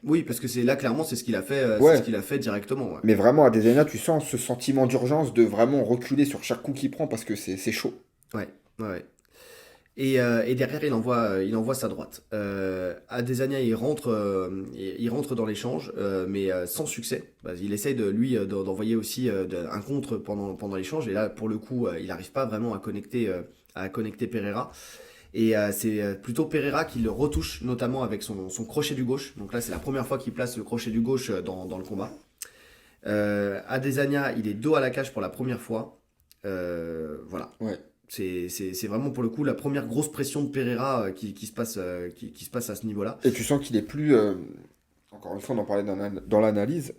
Oui, parce que là, clairement, c'est ce qu'il a fait, Ouais. c'est ce qu'il a fait directement. Ouais. Mais vraiment, Adesanya, tu sens ce sentiment d'urgence de vraiment reculer sur chaque coup qu'il prend parce que c'est chaud. Ouais. Et derrière, il envoie sa droite. Adesanya, il rentre dans l'échange, mais sans succès. Il essaye d'envoyer aussi un contre pendant l'échange. Et là, pour le coup, il n'arrive pas vraiment à connecter Pereira. Et c'est plutôt Pereira qui le retouche, notamment avec son crochet du gauche. Donc là, c'est la première fois qu'il place le crochet du gauche dans le combat. Adesanya, il est dos à la cage pour la première fois. Voilà. Ouais. C'est vraiment pour le coup la première grosse pression de Pereira qui se passe à ce niveau-là. Et tu sens qu'il est plus... Encore une fois, on en parlait dans l'analyse.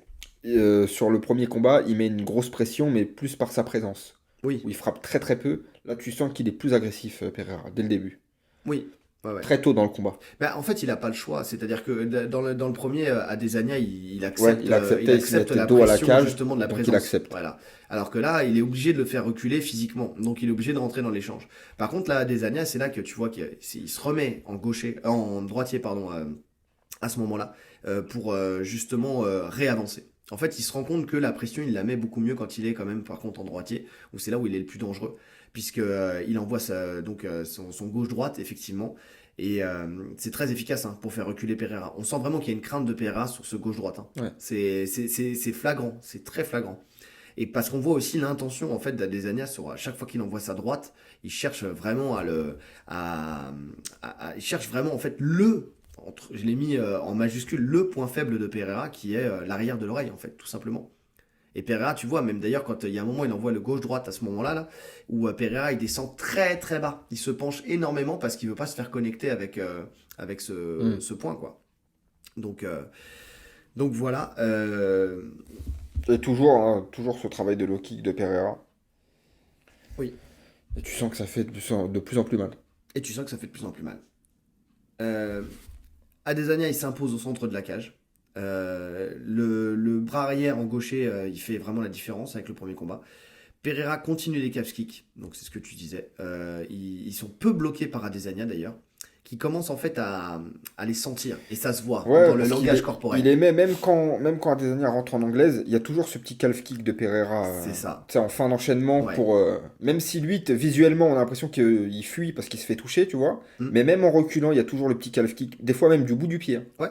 Sur le premier combat, il met une grosse pression, mais plus par sa présence. Oui. Où il frappe très très peu. Là, tu sens qu'il est plus agressif, Pereira, dès le début. Oui. Très tôt dans le combat. En fait, il n'a pas le choix. C'est-à-dire que dans le premier, Adesanya, il accepte la dos pression à la cage, justement de la présence. Il accepte. Voilà. Alors que là, il est obligé de le faire reculer physiquement. Donc, il est obligé de rentrer dans l'échange. Par contre, là, Adesanya, c'est là que tu vois qu'il se remet en droitier, à ce moment-là, pour justement réavancer. En fait, il se rend compte que la pression, il la met beaucoup mieux quand il est quand même, par contre, en droitier, où c'est là où il est le plus dangereux, puisque il envoie son gauche-droite, effectivement, et c'est très efficace pour faire reculer Pereira. On sent vraiment qu'il y a une crainte de Pereira sur ce gauche-droite. Ouais. C'est flagrant, c'est très flagrant. Et parce qu'on voit aussi l'intention en fait d'Adesanya à chaque fois qu'il envoie sa droite, il cherche vraiment il cherche vraiment en fait je l'ai mis en majuscule, le point faible de Pereira qui est l'arrière de l'oreille en fait, tout simplement. Et Pereira, tu vois, même d'ailleurs, quand il y a un moment, il envoie le gauche-droite à ce moment-là, où Pereira, il descend très très bas. Il se penche énormément parce qu'il veut pas se faire connecter avec ce point, quoi. Donc voilà. Et toujours ce travail de low kick de Pereira. Oui. Et tu sens que ça fait de plus en plus mal. Adesanya, il s'impose au centre de la cage. Le bras arrière en gaucher, il fait vraiment la différence avec le premier combat. Pereira continue les calf kicks, donc c'est ce que tu disais. Ils sont peu bloqués par Adesanya d'ailleurs, qui commence en fait à les sentir. Et ça se voit dans le langage corporel. Il aimait, même quand Adesanya rentre en anglaise, il y a toujours ce petit calf kick de Pereira. C'est ça. En fin d'enchaînement. Pour même si lui, visuellement, on a l'impression qu'il fuit parce qu'il se fait toucher, tu vois. Mais même en reculant, il y a toujours le petit calf kick. Des fois même du bout du pied. Ouais.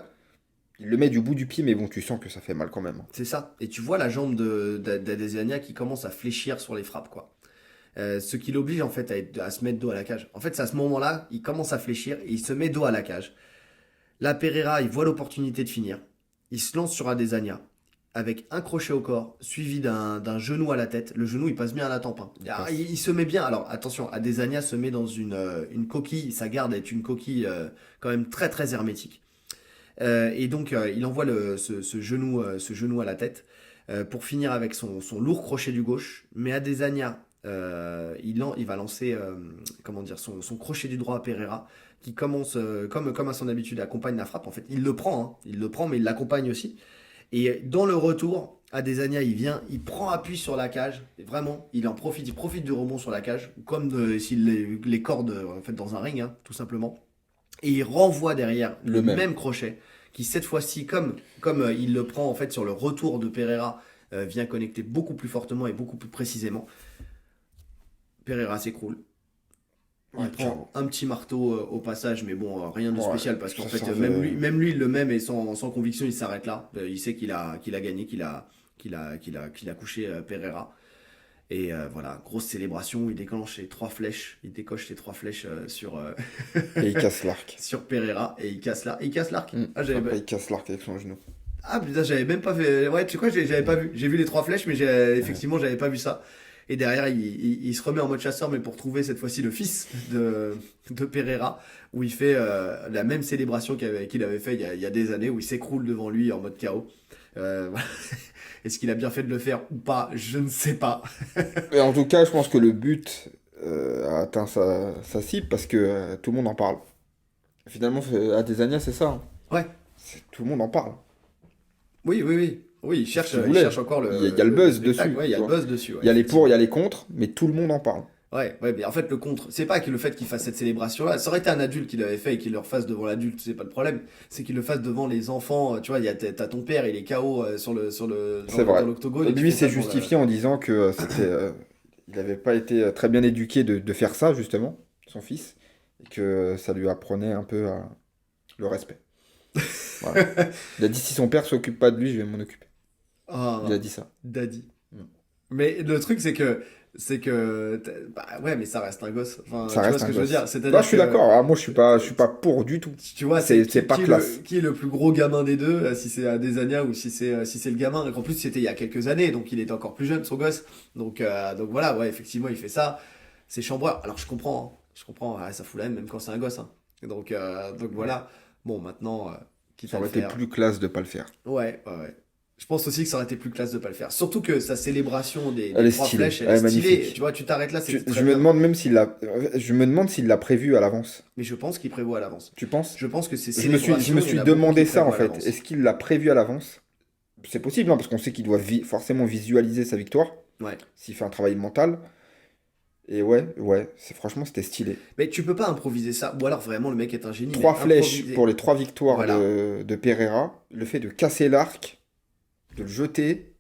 Il le met du bout du pied, mais bon, tu sens que ça fait mal quand même. C'est ça. Et tu vois la jambe d'Adesanya qui commence à fléchir sur les frappes, quoi. Ce qui l'oblige en fait à se mettre dos à la cage. En fait, c'est à ce moment-là, il commence à fléchir et il se met dos à la cage. Là, Pereira, il voit l'opportunité de finir. Il se lance sur Adesanya avec un crochet au corps, suivi d'un genou à la tête. Le genou, il passe bien à la tempe. Il se met bien. Alors, attention, Adesanya se met dans une coquille. Sa garde est une coquille quand même très, très hermétique. Et donc, il envoie ce genou à la tête pour finir avec son lourd crochet du gauche. Mais Adesanya, il va lancer son crochet du droit à Pereira, qui commence, comme à son habitude, accompagne la frappe. En fait, il le prend, mais il l'accompagne aussi. Et dans le retour, Adesanya, il prend appui sur la cage. Et vraiment, il profite du rebond sur la cage, comme s'il les cordes en fait, dans un ring, tout simplement. Et il renvoie derrière le même crochet, qui cette fois-ci, comme il le prend en fait sur le retour de Pereira, vient connecter beaucoup plus fortement et beaucoup plus précisément. Pereira s'écroule. Il prend un petit marteau au passage, mais bon, rien de spécial, parce qu'en fait, même lui, il le met, mais sans conviction, il s'arrête là. Il sait qu'il a gagné, qu'il a couché Pereira. Et voilà, grosse célébration, il décoche les 3 flèches, sur et il casse l'arc. Sur Pereira, et il casse l'arc. Il casse l'arc. Il casse l'arc avec son genou. Ah putain, j'avais même pas fait. Ouais, tu sais quoi, j'avais pas vu. J'ai vu les 3 flèches, mais effectivement, j'avais pas vu ça. Et derrière, il se remet en mode chasseur, mais pour trouver cette fois-ci le fils de Pereira, où il fait la même célébration qu'il avait fait il y a des années, où il s'écroule devant lui en mode KO. Voilà. Est-ce qu'il a bien fait de le faire ou pas? Je ne sais pas. Mais en tout cas, je pense que le but a atteint sa cible, parce que tout le monde en parle. Finalement, Adesanya, c'est ça. Ouais. Tout le monde en parle. Oui. Oui, il cherche encore le. Il y a le buzz dessus. Ouais, il y a le buzz dessus. Ouais, il y a les pour, il y a les contre, mais tout le monde en parle. Ouais, mais en fait, le contre, c'est pas que le fait qu'il fasse cette célébration-là, ça aurait été un adulte qui l'avait fait et qu'il le refasse devant l'adulte, c'est pas le problème. C'est qu'il le fasse devant les enfants. Tu vois, t'as ton père, il est KO dans l'octogone. Et lui, c'est justifié en disant que il n'avait pas été très bien éduqué de faire ça, justement, son fils, et que ça lui apprenait un peu le respect. Voilà. Il a dit, si son père s'occupe pas de lui, je vais m'en occuper. Il a dit ça. Daddy. Mais le truc, c'est que ouais, mais ça reste un gosse. Enfin, ça reste un gosse. Je veux dire, je suis d'accord. Moi, je suis pas pour du tout. Tu vois, c'est pas classe. Qui est le plus gros gamin des deux, si c'est Adesanya ou si c'est le gamin. En plus, c'était il y a quelques années, donc il était encore plus jeune, son gosse. Donc voilà, ouais, effectivement, il fait ça. C'est chambreur. Alors je comprends. Ça fout la haine, même quand c'est un gosse. Donc voilà. Bon, maintenant, ça aurait été plus classe de pas le faire. Ouais. Je pense aussi que ça aurait été plus classe de pas le faire. Surtout que sa célébration des 3 flèches, elle est stylée. Tu vois, tu t'arrêtes là, c'est je me demande s'il l'a prévu à l'avance. Mais je pense qu'il prévoit à l'avance. Tu penses? Je pense que c'est Je me suis demandé ça en fait. Est-ce qu'il l'a prévu à l'avance? C'est possible, parce qu'on sait qu'il doit forcément visualiser sa victoire. Ouais. S'il fait un travail mental. Et franchement, c'était stylé. Mais tu peux pas improviser ça. Ou alors vraiment, le mec est un génie. 3 flèches pour les 3 victoires de Pereira. Le fait de casser l'arc, de le jeter,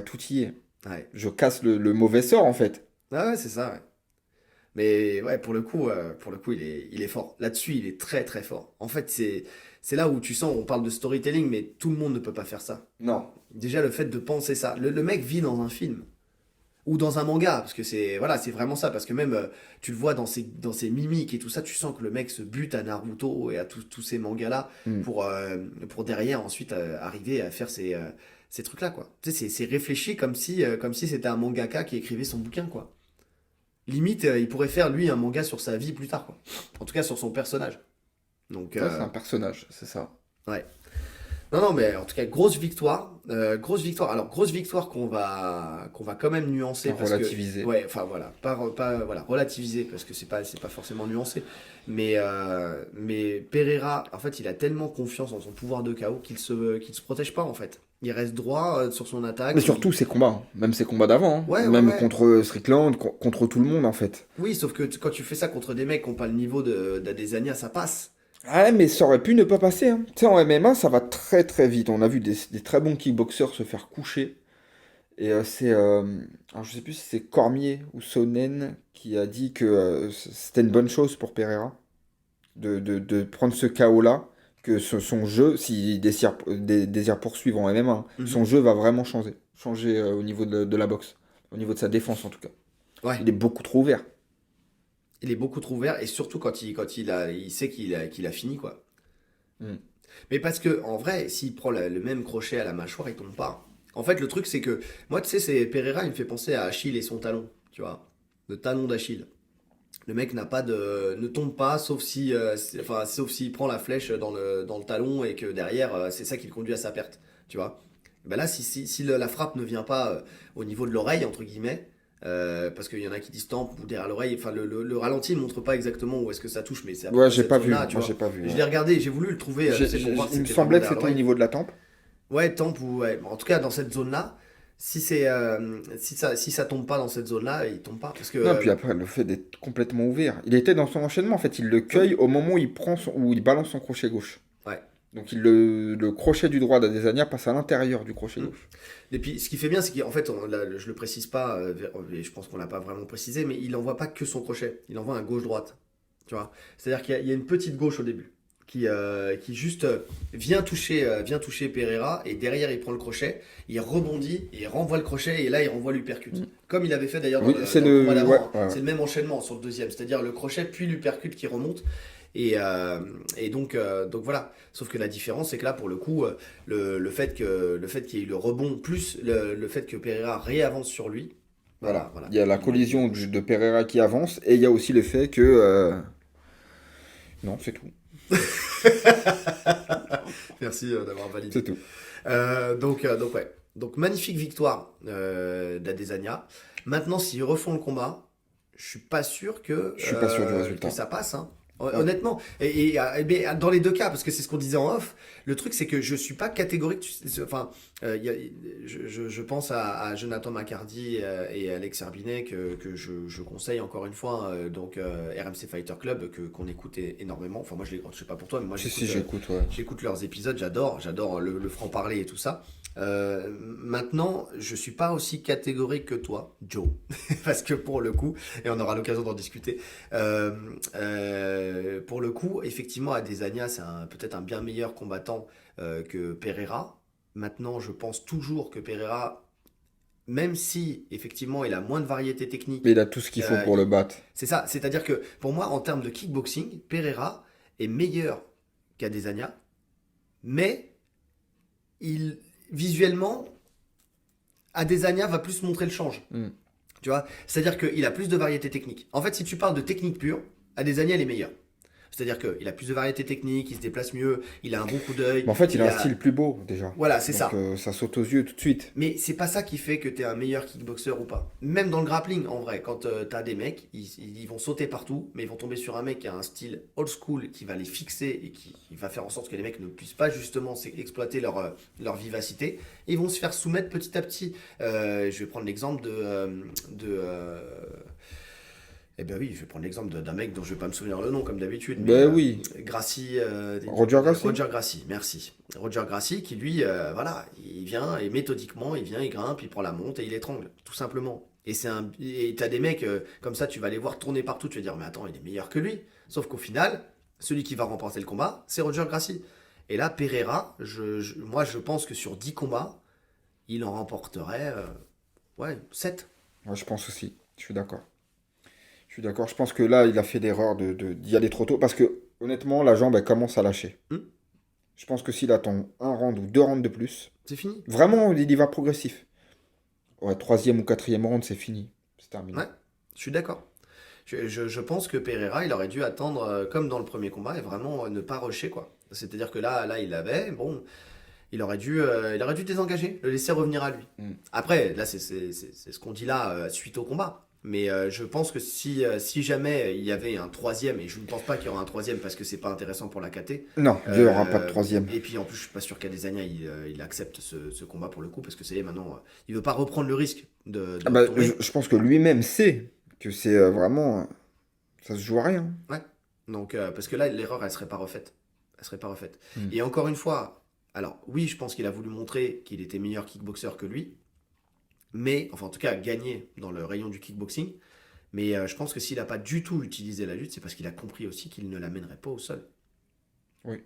tout y est. Ouais. Je casse le mauvais sort en fait. Ah ouais, c'est ça, ouais. Mais ouais, pour le coup, il est fort. Là-dessus, il est très très fort. En fait, c'est là où tu sens, on parle de storytelling, mais tout le monde ne peut pas faire ça. Non. Déjà, le fait de penser ça. Le mec vit dans un film. Ou dans un manga, parce que c'est vraiment ça, parce que même tu le vois dans ses mimiques et tout ça, tu sens que le mec se bute à Naruto et à tous ces mangas là pour derrière ensuite arriver à faire ces trucs là, quoi. Tu sais, c'est réfléchi comme si c'était un mangaka qui écrivait son bouquin, quoi. Limite il pourrait faire lui un manga sur sa vie plus tard, quoi. En tout cas sur son personnage. Donc c'est un personnage, c'est ça. Ouais. Non, mais en tout cas, grosse victoire. Alors, grosse victoire qu'on va quand même nuancer. Relativiser. Ouais, enfin voilà. Relativiser, parce que c'est pas forcément nuancé. Mais Pereira, en fait, il a tellement confiance en son pouvoir de KO qu'il se protège pas, en fait. Il reste droit sur son attaque. Mais surtout ses combats, même ses combats d'avant. Même contre Strickland, contre tout le monde en fait. Oui, sauf que quand tu fais ça contre des mecs qui n'ont pas le niveau d'Adesanya, ça passe. Ouais, mais ça aurait pu ne pas passer. Tu sais, en MMA, ça va très très vite. On a vu des très bons kickboxers se faire coucher. Et alors je sais plus si c'est Cormier ou Sonnen qui a dit que c'était une bonne chose pour Pereira de prendre ce KO-là, que son jeu, s'il désire poursuivre en MMA, son jeu va vraiment changer au niveau de la boxe, au niveau de sa défense en tout cas. Ouais. Il est beaucoup trop ouvert. Il est beaucoup trop ouvert, et surtout quand il sait qu'il a fini, quoi. Mais parce que, en vrai, s'il prend le même crochet à la mâchoire, il tombe pas. En fait, le truc, c'est que, moi, tu sais, Pereira, il me fait penser à Achille et son talon, tu vois. Le talon d'Achille. Le mec ne tombe pas, sauf s'il prend la flèche dans le talon et que derrière, c'est ça qui le conduit à sa perte, tu vois. Ben là, si la frappe ne vient pas au niveau de l'oreille, entre guillemets, parce qu'il y en a qui disent tempe ou derrière l'oreille, enfin le ralenti ne montre pas exactement où est-ce que ça touche, mais c'est ouais, j'ai pas vu. Moi, j'ai pas vu. Je l'ai regardé, j'ai voulu le trouver. Il me semblait que c'était au niveau de la tempe. Ouais, tempe ou ouais. En tout cas, dans cette zone-là, si ça tombe pas dans cette zone-là, il tombe pas parce que. Non, puis après le fait d'être complètement ouvert, il était dans son enchaînement en fait, il le cueille au moment où il balance son crochet gauche. Ouais. Donc le crochet du droit d'Adesanya passe à l'intérieur du crochet gauche. Et puis ce qui fait bien, c'est qu'en fait, je le précise pas, je pense qu'on l'a pas vraiment précisé, mais il envoie pas que son crochet, il envoie un gauche-droite. Tu vois. C'est-à-dire qu'il y a une petite gauche au début qui juste vient toucher Pereira, et derrière il prend le crochet, il rebondit, et il renvoie le crochet, et là il renvoie l'uppercut. Comme il avait fait d'ailleurs dans le combat d'avant. C'est le même enchaînement sur le deuxième, c'est-à-dire le crochet puis l'uppercut qui remonte. Et donc voilà. Sauf que la différence, c'est que là, pour le coup, le fait qu'il y ait eu le rebond, plus le fait que Pereira réavance sur lui. Voilà. Il y a la collision de Pereira qui avance, et il y a aussi le fait que... Non, c'est tout. Merci d'avoir validé. C'est tout. Ouais. Donc magnifique victoire d'Adesanya. Maintenant, s'ils refont le combat, je suis pas sûr que du résultat. Que ça passe. Hein. Honnêtement, et dans les deux cas, parce que c'est ce qu'on disait en off, le truc c'est que je suis pas catégorique. Je pense à Jonathan McCarty et Alex Herbinet que je conseille encore une fois, RMC Fighter Club, qu'on écoute énormément. Enfin, moi je sais pas pour toi, mais moi j'écoute leurs épisodes, j'adore le franc-parler et tout ça. Maintenant, je suis pas aussi catégorique que toi, Joe, parce que pour le coup, et on aura l'occasion d'en discuter, pour le coup, effectivement, Adesanya, c'est peut-être un bien meilleur combattant que Pereira. Maintenant, je pense toujours que Pereira, même si effectivement il a moins de variété technique, mais il a tout ce qu'il faut pour le battre. C'est ça, c'est-à-dire que pour moi, en termes de kickboxing, Pereira est meilleur qu'Adesanya, mais visuellement, Adesanya va plus montrer le change. Tu vois, c'est-à-dire qu'il a plus de variété technique. En fait, si tu parles de technique pure, Adesanya, il est meilleur. C'est-à-dire qu'il a plus de variété technique, il se déplace mieux, il a un bon coup d'œil. Mais en fait, il a un style plus beau, déjà. Voilà, c'est ça. Ça saute aux yeux tout de suite. Mais c'est pas ça qui fait que t'es un meilleur kickboxer ou pas. Même dans le grappling, en vrai, quand t'as des mecs, ils vont sauter partout, mais ils vont tomber sur un mec qui a un style old school, qui va les fixer et qui va faire en sorte que les mecs ne puissent pas justement exploiter leur vivacité. Et ils vont se faire soumettre petit à petit. Je vais prendre l'exemple Eh ben oui, je vais prendre l'exemple d'un mec dont je vais pas me souvenir le nom comme d'habitude. Ben oui. Gracie. Roger Gracie. Roger Gracie, merci. Roger Gracie qui lui, il vient et méthodiquement, il grimpe, il prend la monte et il étrangle, tout simplement. Et t'as des mecs comme ça, tu vas les voir tourner partout, tu vas dire mais attends, il est meilleur que lui. Sauf qu'au final, celui qui va remporter le combat, c'est Roger Gracie. Et là, Pereira, moi je pense que sur 10 combats, il en remporterait 7. Ouais, je pense aussi, je suis d'accord. Je pense que là, il a fait l'erreur d'y aller trop tôt. Parce que, honnêtement, la jambe, elle commence à lâcher. Je pense que s'il attend un round ou 2 rounds de plus... C'est fini. Vraiment, il y va progressif. Ouais, 3e ou 4e round, c'est fini. C'est terminé. Ouais, je suis d'accord. Je pense que Pereira, il aurait dû attendre, comme dans le premier combat, et vraiment ne pas rusher, quoi. C'est-à-dire que là, il aurait dû désengager, le laisser revenir à lui. Après, là, c'est ce qu'on dit là, suite au combat. Mais je pense que si jamais il y avait un troisième, et je ne pense pas qu'il y aura un troisième parce que c'est pas intéressant pour la KT. Non, il n'y aura pas de troisième. Et puis en plus, je suis pas sûr qu'Adesanya il accepte ce combat pour le coup, parce que ça y est, maintenant, il veut pas reprendre le risque de tomber. Je pense que lui-même sait que c'est vraiment. Ça se joue à rien. Ouais. Donc, parce que là, l'erreur, elle serait pas refaite. Et encore une fois, alors oui, je pense qu'il a voulu montrer qu'il était meilleur kickboxer que lui. Mais, enfin en tout cas, gagner dans le rayon du kickboxing. Mais je pense que s'il n'a pas du tout utilisé la lutte, c'est parce qu'il a compris aussi qu'il ne l'amènerait pas au sol. Oui.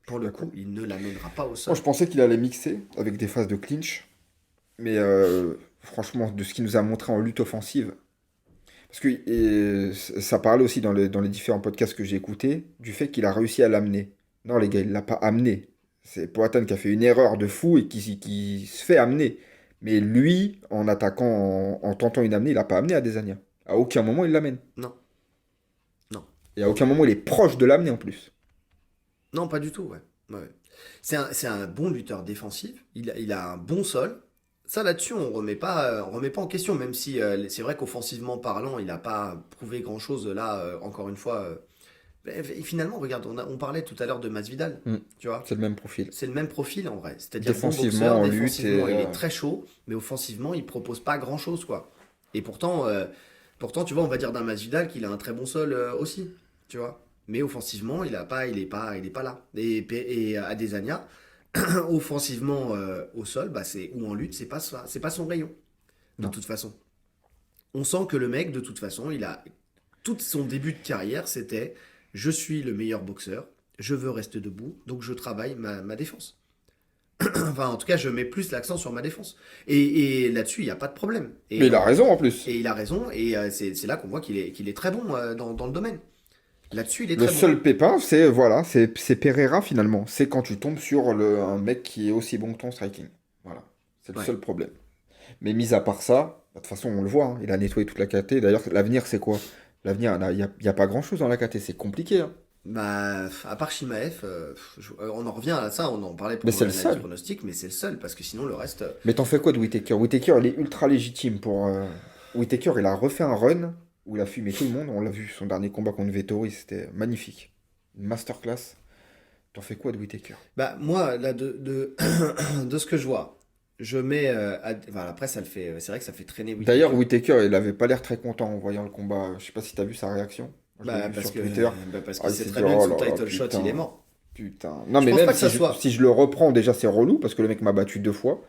Pour le coup, il ne l'amènera pas au sol. Moi, je pensais qu'il allait mixer avec des phases de clinch. Mais franchement, de ce qu'il nous a montré en lutte offensive, parce que ça parle aussi dans les différents podcasts que j'ai écoutés, du fait qu'il a réussi à l'amener. Non, les gars, il ne l'a pas amené. C'est Poatan qui a fait une erreur de fou et qui se fait amener. Mais lui, en attaquant, en tentant une amenée, il n'a pas amené Adesanya. À aucun moment, il l'amène. Non. Et à aucun moment, il est proche de l'amener en plus. Non, pas du tout, ouais. C'est un bon lutteur défensif. Il a un bon sol. Ça, là-dessus, on remet pas en question, même si c'est vrai qu'offensivement parlant, il n'a pas prouvé grand-chose là, encore une fois. Et finalement, regarde, on parlait tout à l'heure de Masvidal, tu vois. C'est le même profil. C'est le même profil en vrai. C'est-à-dire défensivement, défensivement, il est très chaud, mais offensivement, il propose pas grand-chose, quoi. Et pourtant, tu vois, on va dire d'un Masvidal qu'il a un très bon sol aussi, tu vois. Mais offensivement, il est pas là. Et Adesanya, offensivement au sol, ou en lutte, c'est pas son rayon. De toute façon, on sent que le mec, de toute façon, il a tout son début de carrière, c'était je suis le meilleur boxeur, je veux rester debout, donc je travaille ma défense. Enfin, en tout cas, je mets plus l'accent sur ma défense. Et là-dessus, il n'y a pas de problème. Mais il a raison en plus. Et il a raison, et c'est là qu'on voit qu'il est très bon dans le domaine. Là-dessus, il est très bon. Le seul pépin, c'est Pereira finalement. C'est quand tu tombes sur un mec qui est aussi bon que ton striking. Voilà. C'est le seul problème. Mais mis à part ça, de toute façon, on le voit, il a nettoyé toute la KT. D'ailleurs, l'avenir, c'est quoi? L'avenir, il n'y a pas grand-chose dans la KT, c'est compliqué. À part Shimaev, on en revient à ça, on en parlait pour l'analyse du pronostic, mais c'est le seul, parce que sinon le reste... Mais t'en fais quoi de Whittaker? Whittaker, il est ultra légitime pour... Whittaker, il a refait un run où il a fumé tout le monde, on l'a vu, son dernier combat contre Vettori, c'était magnifique. Une masterclass. T'en fais quoi de Whittaker? Moi, là, de ce que je vois, je mets... après, ça le fait... C'est vrai que ça fait traîner Whittaker. D'ailleurs, Whittaker, il avait pas l'air très content en voyant le combat. Je sais pas si t'as vu sa réaction. Parce que c'est très bien que son title shot, il est mort. Putain. Non, mais même si je le reprends, déjà, c'est relou, parce que le mec m'a battu 2 fois.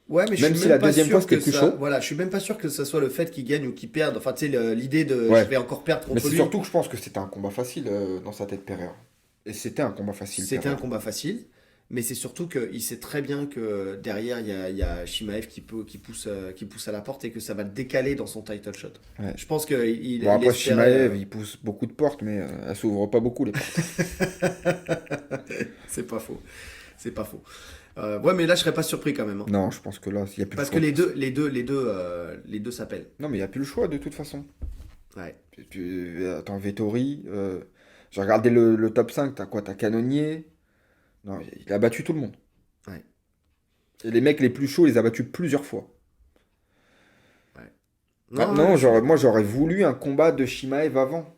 Ouais, mais même si la deuxième fois, c'était plus chaud. Voilà, je suis même pas sûr que ce soit le fait qu'il gagne ou qu'il perde. Enfin, tu sais, l'idée de je vais encore perdre contre lui. Mais c'est surtout que je pense que c'était un combat facile dans sa tête, Pereira. Et c'était un combat facile. C'était un combat facile. Mais c'est surtout qu'il sait très bien que derrière, il y a Shimaev qui pousse à la porte et que ça va le décaler dans son title shot. Ouais. Je pense qu'il après, Shimaev, il pousse beaucoup de portes, mais elles s'ouvrent pas beaucoup, les portes. C'est pas faux. Ouais, mais là, je serais pas surpris quand même. Non, je pense que là, il y a plus Parce le choix. que les deux s'appellent. Non, mais il y a plus le choix, de toute façon. Ouais. Attends, Vettori, j'ai regardé le top 5, t'as quoi? T'as Cannonier. Non, il a battu tout le monde. Ouais. Et les mecs les plus chauds, il les a battus plusieurs fois. Ouais. Non, moi j'aurais voulu un combat de Shimaev avant,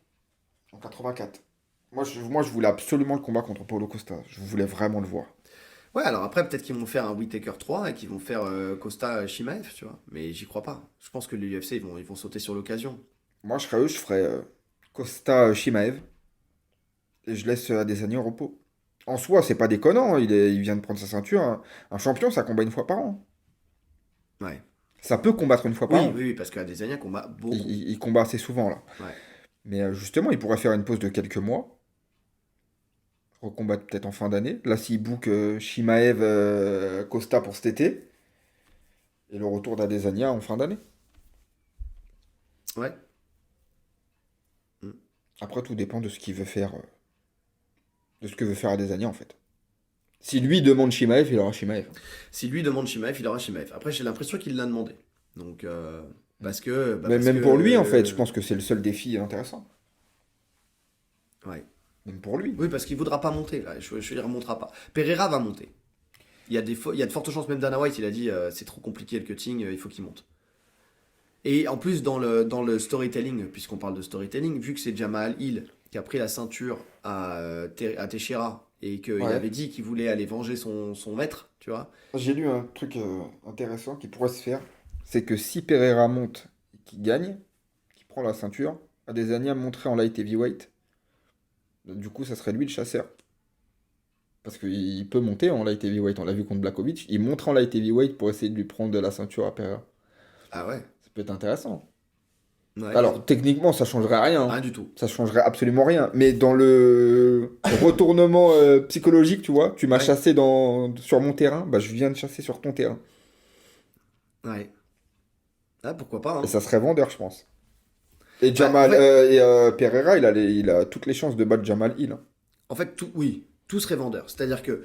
en 84. Moi je voulais absolument le combat contre Paulo Costa. Je voulais vraiment le voir. Ouais, alors après peut-être qu'ils vont faire un Whittaker 3 et qu'ils vont faire Costa Shimaev, tu vois. Mais j'y crois pas. Je pense que l'UFC ils vont sauter sur l'occasion. Moi je ferais Costa Shimaev et je laisse Adesanya au repos. En soi, c'est pas déconnant, il vient de prendre sa ceinture. Un champion, ça combat une fois par an. Ouais. Ça peut combattre une fois par an. Oui, parce qu'Adesanya combat beaucoup. Il combat assez souvent, là. Ouais. Mais justement, il pourrait faire une pause de quelques mois. Recombattre peut-être en fin d'année. Là, s'il book Shimaev Costa pour cet été. Et le retour d'Adesanya en fin d'année. Ouais. Après, tout dépend de ce qu'il veut faire. De ce que veut faire Adesanya, en fait. Si lui demande Shimaev, il aura Shimaev. Si lui demande Shimaev, il aura Shimaev. Après, j'ai l'impression qu'il l'a demandé. Donc, parce que... Mais même pour lui, en fait, je pense que c'est le seul défi intéressant. Ouais. Même pour lui. Oui, parce qu'il voudra pas monter, là. Je ne remontera pas. Pereira va monter. Il y a de fortes chances, même Dana White, il a dit, c'est trop compliqué le cutting, il faut qu'il monte. Et en plus, dans le storytelling, puisqu'on parle de storytelling, vu que c'est Jamal Hill qui a pris la ceinture à Teixeira et qu'il avait dit qu'il voulait aller venger son maître, tu vois. J'ai lu un truc intéressant qui pourrait se faire, c'est que si Pereira monte, qui gagne, qui prend la ceinture, Adesanya monterait en light heavyweight, du coup ça serait lui le chasseur. Parce qu'il peut monter en light heavyweight, on l'a vu contre Blachowicz, il monte en light heavyweight pour essayer de lui prendre de la ceinture à Pereira. Ah ouais. Ça peut être intéressant. Ouais, alors, techniquement, ça changerait rien. Rien du tout. Ça changerait absolument rien. Mais dans le retournement psychologique, tu vois, tu m'as chassé sur mon terrain, bah je viens de chasser sur ton terrain. Ouais. Ah, pourquoi pas, hein. Et ça serait vendeur, je pense. Et Jamal Pereira, il a toutes les chances de battre Jamal Hill. En fait, tout serait vendeur. C'est-à-dire que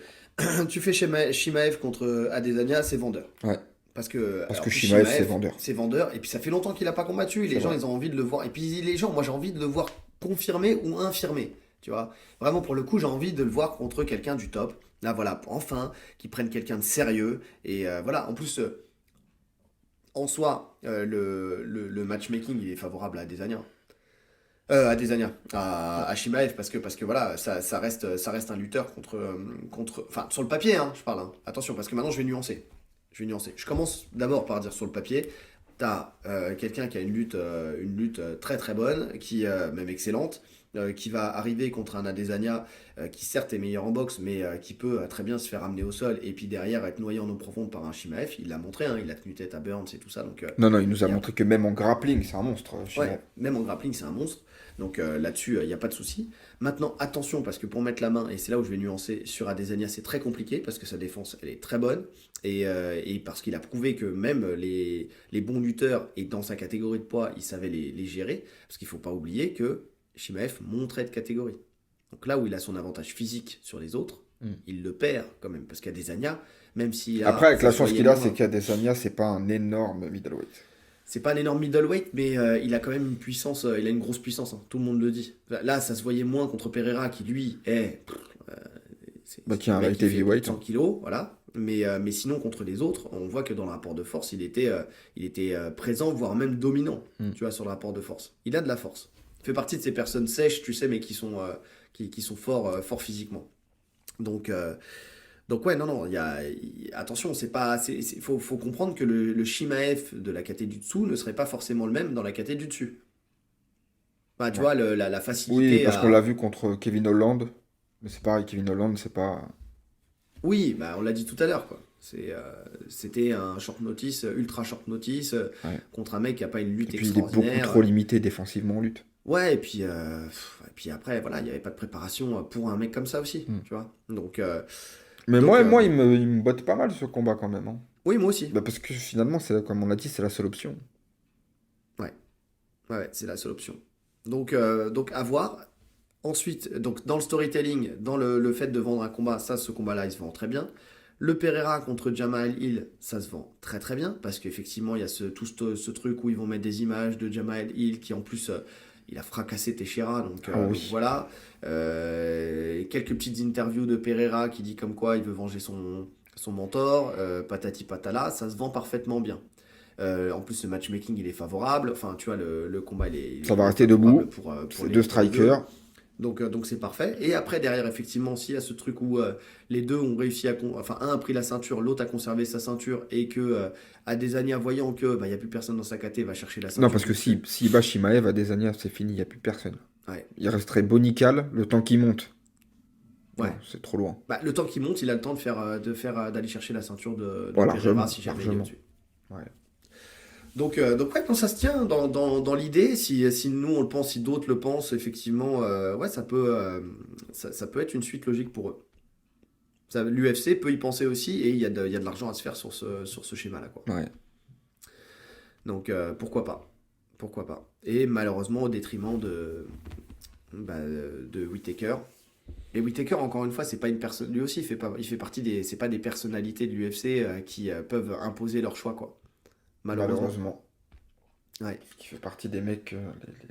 tu fais Chimaev contre Adesanya, c'est vendeur. Ouais. Parce que Chimaev, c'est vendeur. C'est vendeur. Et puis ça fait longtemps qu'il n'a pas combattu. Les gens, ils ont envie de le voir. Et puis les gens, moi j'ai envie de le voir confirmé ou infirmé. Tu vois. Vraiment, pour le coup, j'ai envie de le voir contre quelqu'un du top. Là, voilà, enfin, qui prenne quelqu'un de sérieux. Et voilà, en plus, en soi, le matchmaking, il est favorable à Adesanya. À Chimaev, parce que voilà, ça reste un lutteur contre. Enfin, sur le papier, hein, je parle. Hein. Attention, parce que maintenant, je vais nuancer. Je commence d'abord par dire sur le papier, t'as quelqu'un qui a une lutte très très bonne, qui même excellente, qui va arriver contre un Adesanya qui certes est meilleur en boxe, mais qui peut très bien se faire amener au sol et puis derrière être noyé en eau profonde par un Chimaev. Il l'a montré, hein, il a tenu tête à Burns et tout ça. Donc, non, il nous a montré que même en grappling, c'est un monstre. Ouais, même en grappling, c'est un monstre. Donc là-dessus, il n'y a pas de souci. Maintenant, attention, parce que pour mettre la main, et c'est là où je vais nuancer, sur Adesanya, c'est très compliqué, parce que sa défense, elle est très bonne, et parce qu'il a prouvé que même les bons lutteurs, et dans sa catégorie de poids, il savait les gérer, parce qu'il ne faut pas oublier que Chimaev montrait de catégorie. Donc là où il a son avantage physique sur les autres, il le perd quand même, parce qu'Adesanya, même s'il a... Après, avec la chance qu'il a, c'est qu'Adesanya, c'est pas un énorme middleweight. C'est pas un énorme middleweight, mais il a quand même une puissance, il a une grosse puissance, hein, tout le monde le dit. Là, ça se voyait moins contre Pereira, qui lui est... qui a un light heavyweight. 100 kilos, voilà. Mais sinon, contre les autres, on voit que dans le rapport de force, il était présent, voire même dominant, tu vois, sur le rapport de force. Il a de la force. Il fait partie de ces personnes sèches, tu sais, mais qui sont forts physiquement. Donc ouais, non, attention, faut comprendre que le Chimaev de la caté du dessous ne serait pas forcément le même dans la caté du dessus. Bah, tu vois, la facilité. Oui, parce qu'on l'a vu contre Kevin Holland, mais c'est pareil, Kevin Holland, c'est pas... Oui, bah, on l'a dit tout à l'heure, quoi. C'était un short notice, ultra short notice, contre un mec qui n'a pas une lutte extraordinaire. Puis il est beaucoup trop limité défensivement en lutte. Ouais, et puis après, voilà, il n'y avait pas de préparation pour un mec comme ça aussi, tu vois. Donc... Mais moi, il me botte pas mal ce combat quand même. Hein. Oui, moi aussi. Bah parce que finalement, comme on l'a dit, c'est la seule option. Ouais, c'est la seule option. Donc à voir. Ensuite, donc, dans le storytelling, dans le fait de vendre un combat, ce combat-là, il se vend très bien. Le Pereira contre Jamal Hill, ça se vend très très bien, parce qu'effectivement, il y a ce truc où ils vont mettre des images de Jamal Hill, qui en plus, il a fracassé Teixeira, donc voilà. Quelques petites interviews de Pereira qui dit comme quoi il veut venger son mentor, patati patala, ça se vend parfaitement bien. En plus, le matchmaking, il est favorable. Enfin, tu vois, le combat, ça va rester debout. Pour c'est deux strikers. Donc c'est parfait. Et après, derrière, effectivement, s'il y a ce truc où les deux ont réussi enfin, un a pris la ceinture, l'autre a conservé sa ceinture, et que Adesanya, voyant que il n'y a plus personne dans sa caté, va chercher la ceinture. Non, parce que s'il bat Chimaev, Adesanya, c'est fini, il n'y a plus personne. Ouais. Il resterait Bonical le temps qu'il monte. Ouais. Non, c'est trop loin. Bah, le temps qu'il monte, il a le temps d'aller chercher la ceinture de Pereira si jamais il est au-dessus. Ouais. Donc ouais, quand ça se tient dans l'idée, si nous on le pense, si d'autres le pensent, effectivement, ouais, ça peut être une suite logique pour eux. L'UFC peut y penser aussi, et il y a de l'argent à se faire sur ce schéma-là, quoi. Ouais. Donc pourquoi pas. Et malheureusement au détriment de Whittaker. Et Whittaker, encore une fois, c'est pas une personne. Lui aussi, il fait partie c'est pas des personnalités de l'UFC qui peuvent imposer leur choix, quoi. Malheureusement. Ouais. Qui fait partie des mecs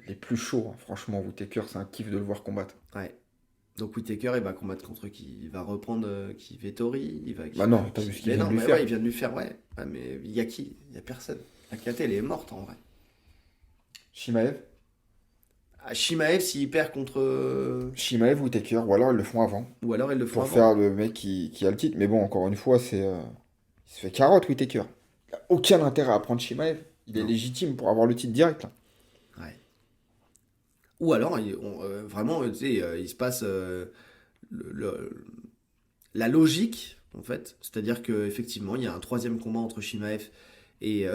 les plus chauds. Hein. Franchement, Whittaker, c'est un kiff de le voir combattre. Ouais. Donc Whittaker, il va combattre contre qui? Il va reprendre Vettori. Non, t'as vu ce qu'il vient de lui faire. Ouais, il vient de lui faire, ouais. Mais il y a qui? Il y a personne. La KT, elle est morte en vrai. Shimaev. Shimaev, s'il perd contre. Shimaev ou Taker, ou alors ils le font avant. Pour faire le mec qui a le titre. Mais bon, encore une fois, il se fait carotte, Whittaker. Il n'a aucun intérêt à prendre Shimaev. Il est légitime pour avoir le titre direct. Là. Ouais. Ou alors, vraiment, tu sais, il se passe la logique, en fait. C'est-à-dire qu'effectivement, il y a un troisième combat entre Shimaev et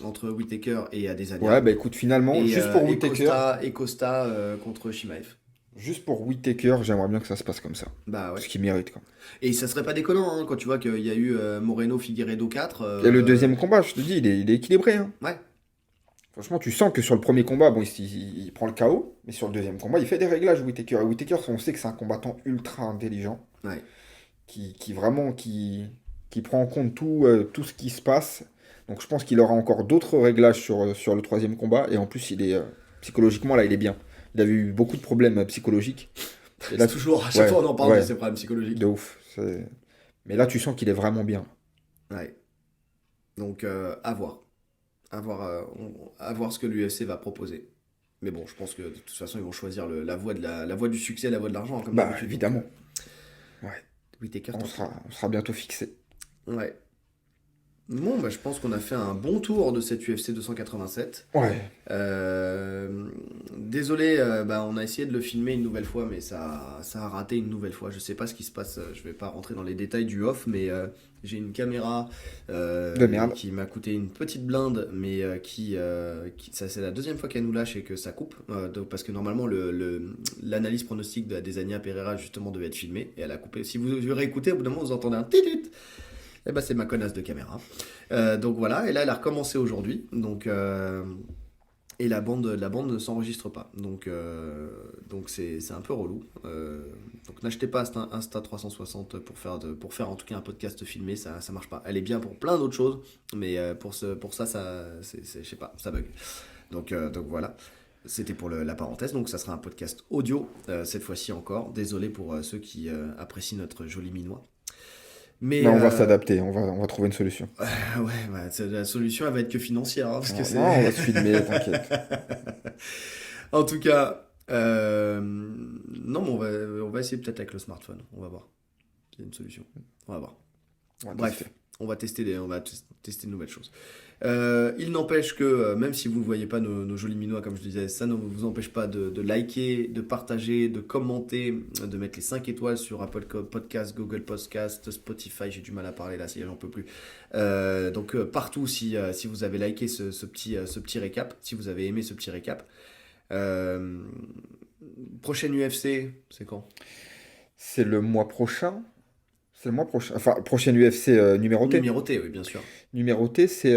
entre Whittaker et Adesanya. Ouais, bah écoute, finalement, juste pour Whittaker. Et Costa contre Shimaev. Juste pour Whittaker, j'aimerais bien que ça se passe comme ça. Bah ouais. Ce qu'il mérite, quoi. Et ça serait pas déconnant, hein, quand tu vois qu'il y a eu Moreno Figueiredo 4. Et le deuxième combat, je te dis, il est équilibré. Hein. Ouais. Franchement, tu sens que sur le premier combat, bon, il prend le KO, mais sur le deuxième combat, il fait des réglages, Whittaker. Et Whittaker, on sait que c'est un combattant ultra intelligent. Ouais. Qui prend en compte tout ce qui se passe. Donc je pense qu'il aura encore d'autres réglages sur le troisième combat. Et en plus, il est psychologiquement, là, il est bien. Il avait eu beaucoup de problèmes psychologiques. Et là, toujours, à chaque fois, on en parle de ces problèmes psychologiques. De ouf. Mais là, tu sens qu'il est vraiment bien. Ouais. Donc, à voir. À voir ce que l'UFC va proposer. Mais bon, je pense que de toute façon, ils vont choisir la voie du succès, la voie de l'argent. Comme bah, évidemment. Ouais. On sera bientôt fixé. Ouais. Bon, bah, je pense qu'on a fait un bon tour de cette UFC 287. Ouais. Désolé, on a essayé de le filmer une nouvelle fois, mais ça a raté une nouvelle fois. Je sais pas ce qui se passe, je vais pas rentrer dans les détails du off, mais j'ai une caméra de merde qui m'a coûté une petite blinde, mais ça c'est la deuxième fois qu'elle nous lâche et que ça coupe. Parce que normalement, l'analyse pronostique de Adesanya Pereira justement devait être filmée, et elle a coupé. Si vous réécoutez, au bout d'un moment, vous entendez un titut. Eh ben, c'est ma connasse de caméra. Donc voilà, et là elle a recommencé aujourd'hui. Donc, et la bande ne s'enregistre pas. Donc c'est un peu relou. Donc n'achetez pas Insta360 pour faire en tout cas un podcast filmé, ça marche pas. Elle est bien pour plein d'autres choses, mais pour ça, je sais pas, ça bug. Donc voilà. C'était pour la parenthèse, donc ça sera un podcast audio cette fois-ci encore. Désolé pour ceux qui apprécient notre joli minois. Mais on va s'adapter, on va trouver une solution. La solution, elle va être que financière. Hein, on va se filmer, t'inquiète. En tout cas, non, mais on va essayer peut-être avec le smartphone. On va voir. C'est une solution. On va voir. Bref, on va tester de nouvelles choses. Il n'empêche que, même si vous ne voyez pas nos jolis minois, comme je disais, ça ne vous empêche pas de liker, de partager, de commenter, de mettre les 5 étoiles sur Apple Podcast, Google Podcast, Spotify, j'ai du mal à parler là, j'en peux plus. Donc partout, si vous avez liké ce petit récap, si vous avez aimé ce petit récap. Prochaine UFC, c'est quand ? C'est le mois prochain. C'est le mois prochain. Enfin, prochaine UFC numéroté. Numéroté, oui, bien sûr. Numéroté, c'est...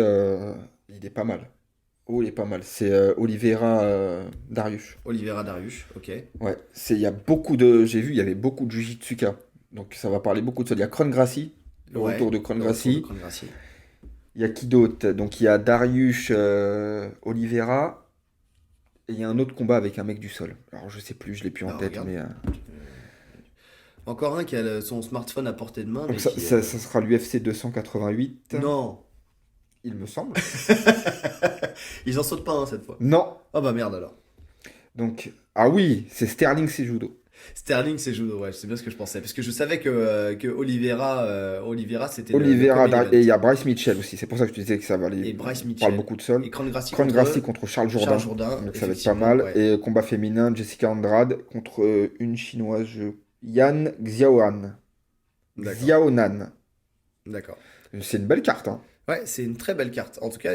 il est pas mal. Oh, il est pas mal. C'est Oliveira Dariush. Oliveira Dariush, ok. Ouais, il y a beaucoup de... J'ai vu, il y avait beaucoup de Jiu-Jitsuka. Donc ça va parler beaucoup de ça. Il y a Kron Gracie, le retour de Kron Gracie. Il y a qui d'autre ? Donc il y a Dariush, Oliveira. Et il y a un autre combat avec un mec du sol. Alors je sais plus, je l'ai plus en tête, regarde. mais... Encore un qui a son smartphone à portée de main. Donc ça sera l'UFC 288. Non. Il me semble. Ils en sautent pas cette fois. Non. Ah bah merde alors. Donc, ah oui, c'est Sterling Cejudo. Sterling Cejudo, ouais, c'est bien ce que je pensais. Parce que je savais que Oliveira c'était Oliveira, et il y a Bryce Mitchell aussi. C'est pour ça que je te disais que ça va aller. Et Bryce Mitchell. Parle beaucoup de sol. Et Kron Gracie contre Charles Jourdain. Donc ça va être pas mal. Ouais. Et combat féminin, Jessica Andrade contre une chinoise, Yan Xiaonan. D'accord. C'est une belle carte, hein. Ouais, c'est une très belle carte. En tout cas,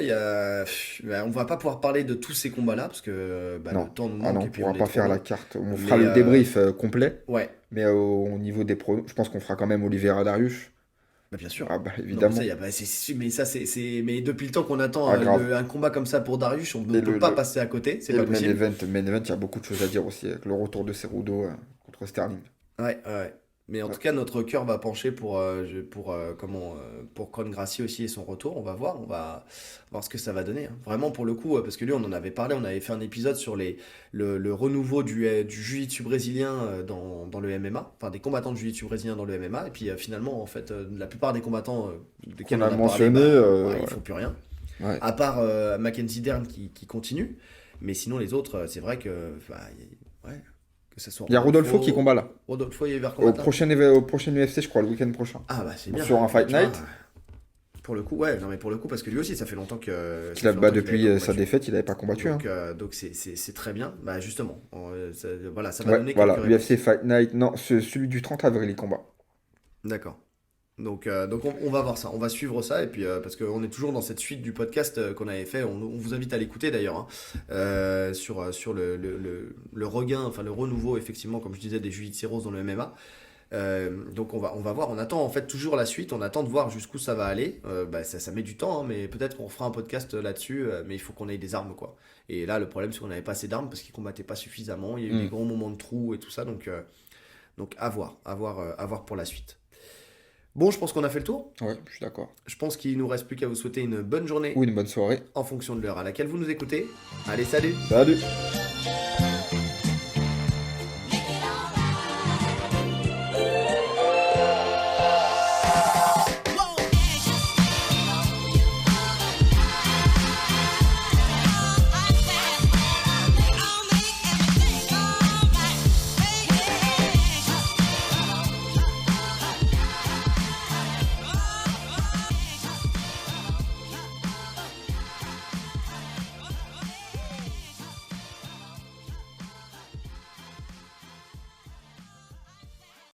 on va pas pouvoir parler de tous ces combats-là parce que le temps nous manque. On pourra pas faire la carte. On fera le débrief complet. Ouais. Mais au niveau des pros, je pense qu'on fera quand même Oliveira Dariush. Bah bien sûr. Ah bah évidemment. Non, mais depuis le temps qu'on attend un combat comme ça pour Dariush, on ne peut pas passer à côté. C'est pas possible. Main event, il y a beaucoup de choses à dire aussi avec le retour de Cejudo contre Sterling. Ouais. Mais en tout cas, notre cœur va pencher pour Kron Gracie aussi et son retour. On va voir ce que ça va donner. Hein. Vraiment pour le coup, parce que lui, on en avait parlé, on avait fait un épisode sur le renouveau du jiu-jitsu brésilien dans le MMA, enfin des combattants de jiu-jitsu brésilien dans le MMA. Et puis finalement, en fait, la plupart des combattants qu'on a mentionné, ils font plus rien. Ouais. À part Mackenzie Dern qui continue. Mais sinon, les autres, c'est vrai que. Ouais. Que ça soit il y a Rodolfo qui combat là. Rodolfo, il est vers au prochain UFC, je crois, le week-end prochain. Ah bah c'est bien. Sur un Fight Night. Pour le coup, ouais, non mais pour le coup, parce que lui aussi, ça fait longtemps que. Qu'il a battu depuis sa défaite, il n'avait pas combattu. Donc c'est très bien. Bah justement, ça va donner quelques réponses. UFC Fight Night, non, celui du 30 avril, il combat. D'accord. Donc on va voir ça, on va suivre ça, et puis parce qu'on est toujours dans cette suite du podcast qu'on avait fait, on vous invite à l'écouter d'ailleurs, hein, sur le regain, enfin le renouveau effectivement, comme je disais, des Jiu-Jitsu Rose dans le MMA. Donc on va voir, on attend en fait toujours la suite, on attend de voir jusqu'où ça va aller. Ça met du temps, hein, mais peut-être qu'on fera un podcast là-dessus, mais il faut qu'on ait des armes quoi. Et là le problème c'est qu'on n'avait pas assez d'armes parce qu'ils combattaient pas suffisamment, il y a eu des gros moments de trous et tout ça, donc à voir pour la suite. Bon, je pense qu'on a fait le tour. Ouais, je suis d'accord. Je pense qu'il nous reste plus qu'à vous souhaiter une bonne journée. Ou une bonne soirée. En fonction de l'heure à laquelle vous nous écoutez. Allez, salut. Salut.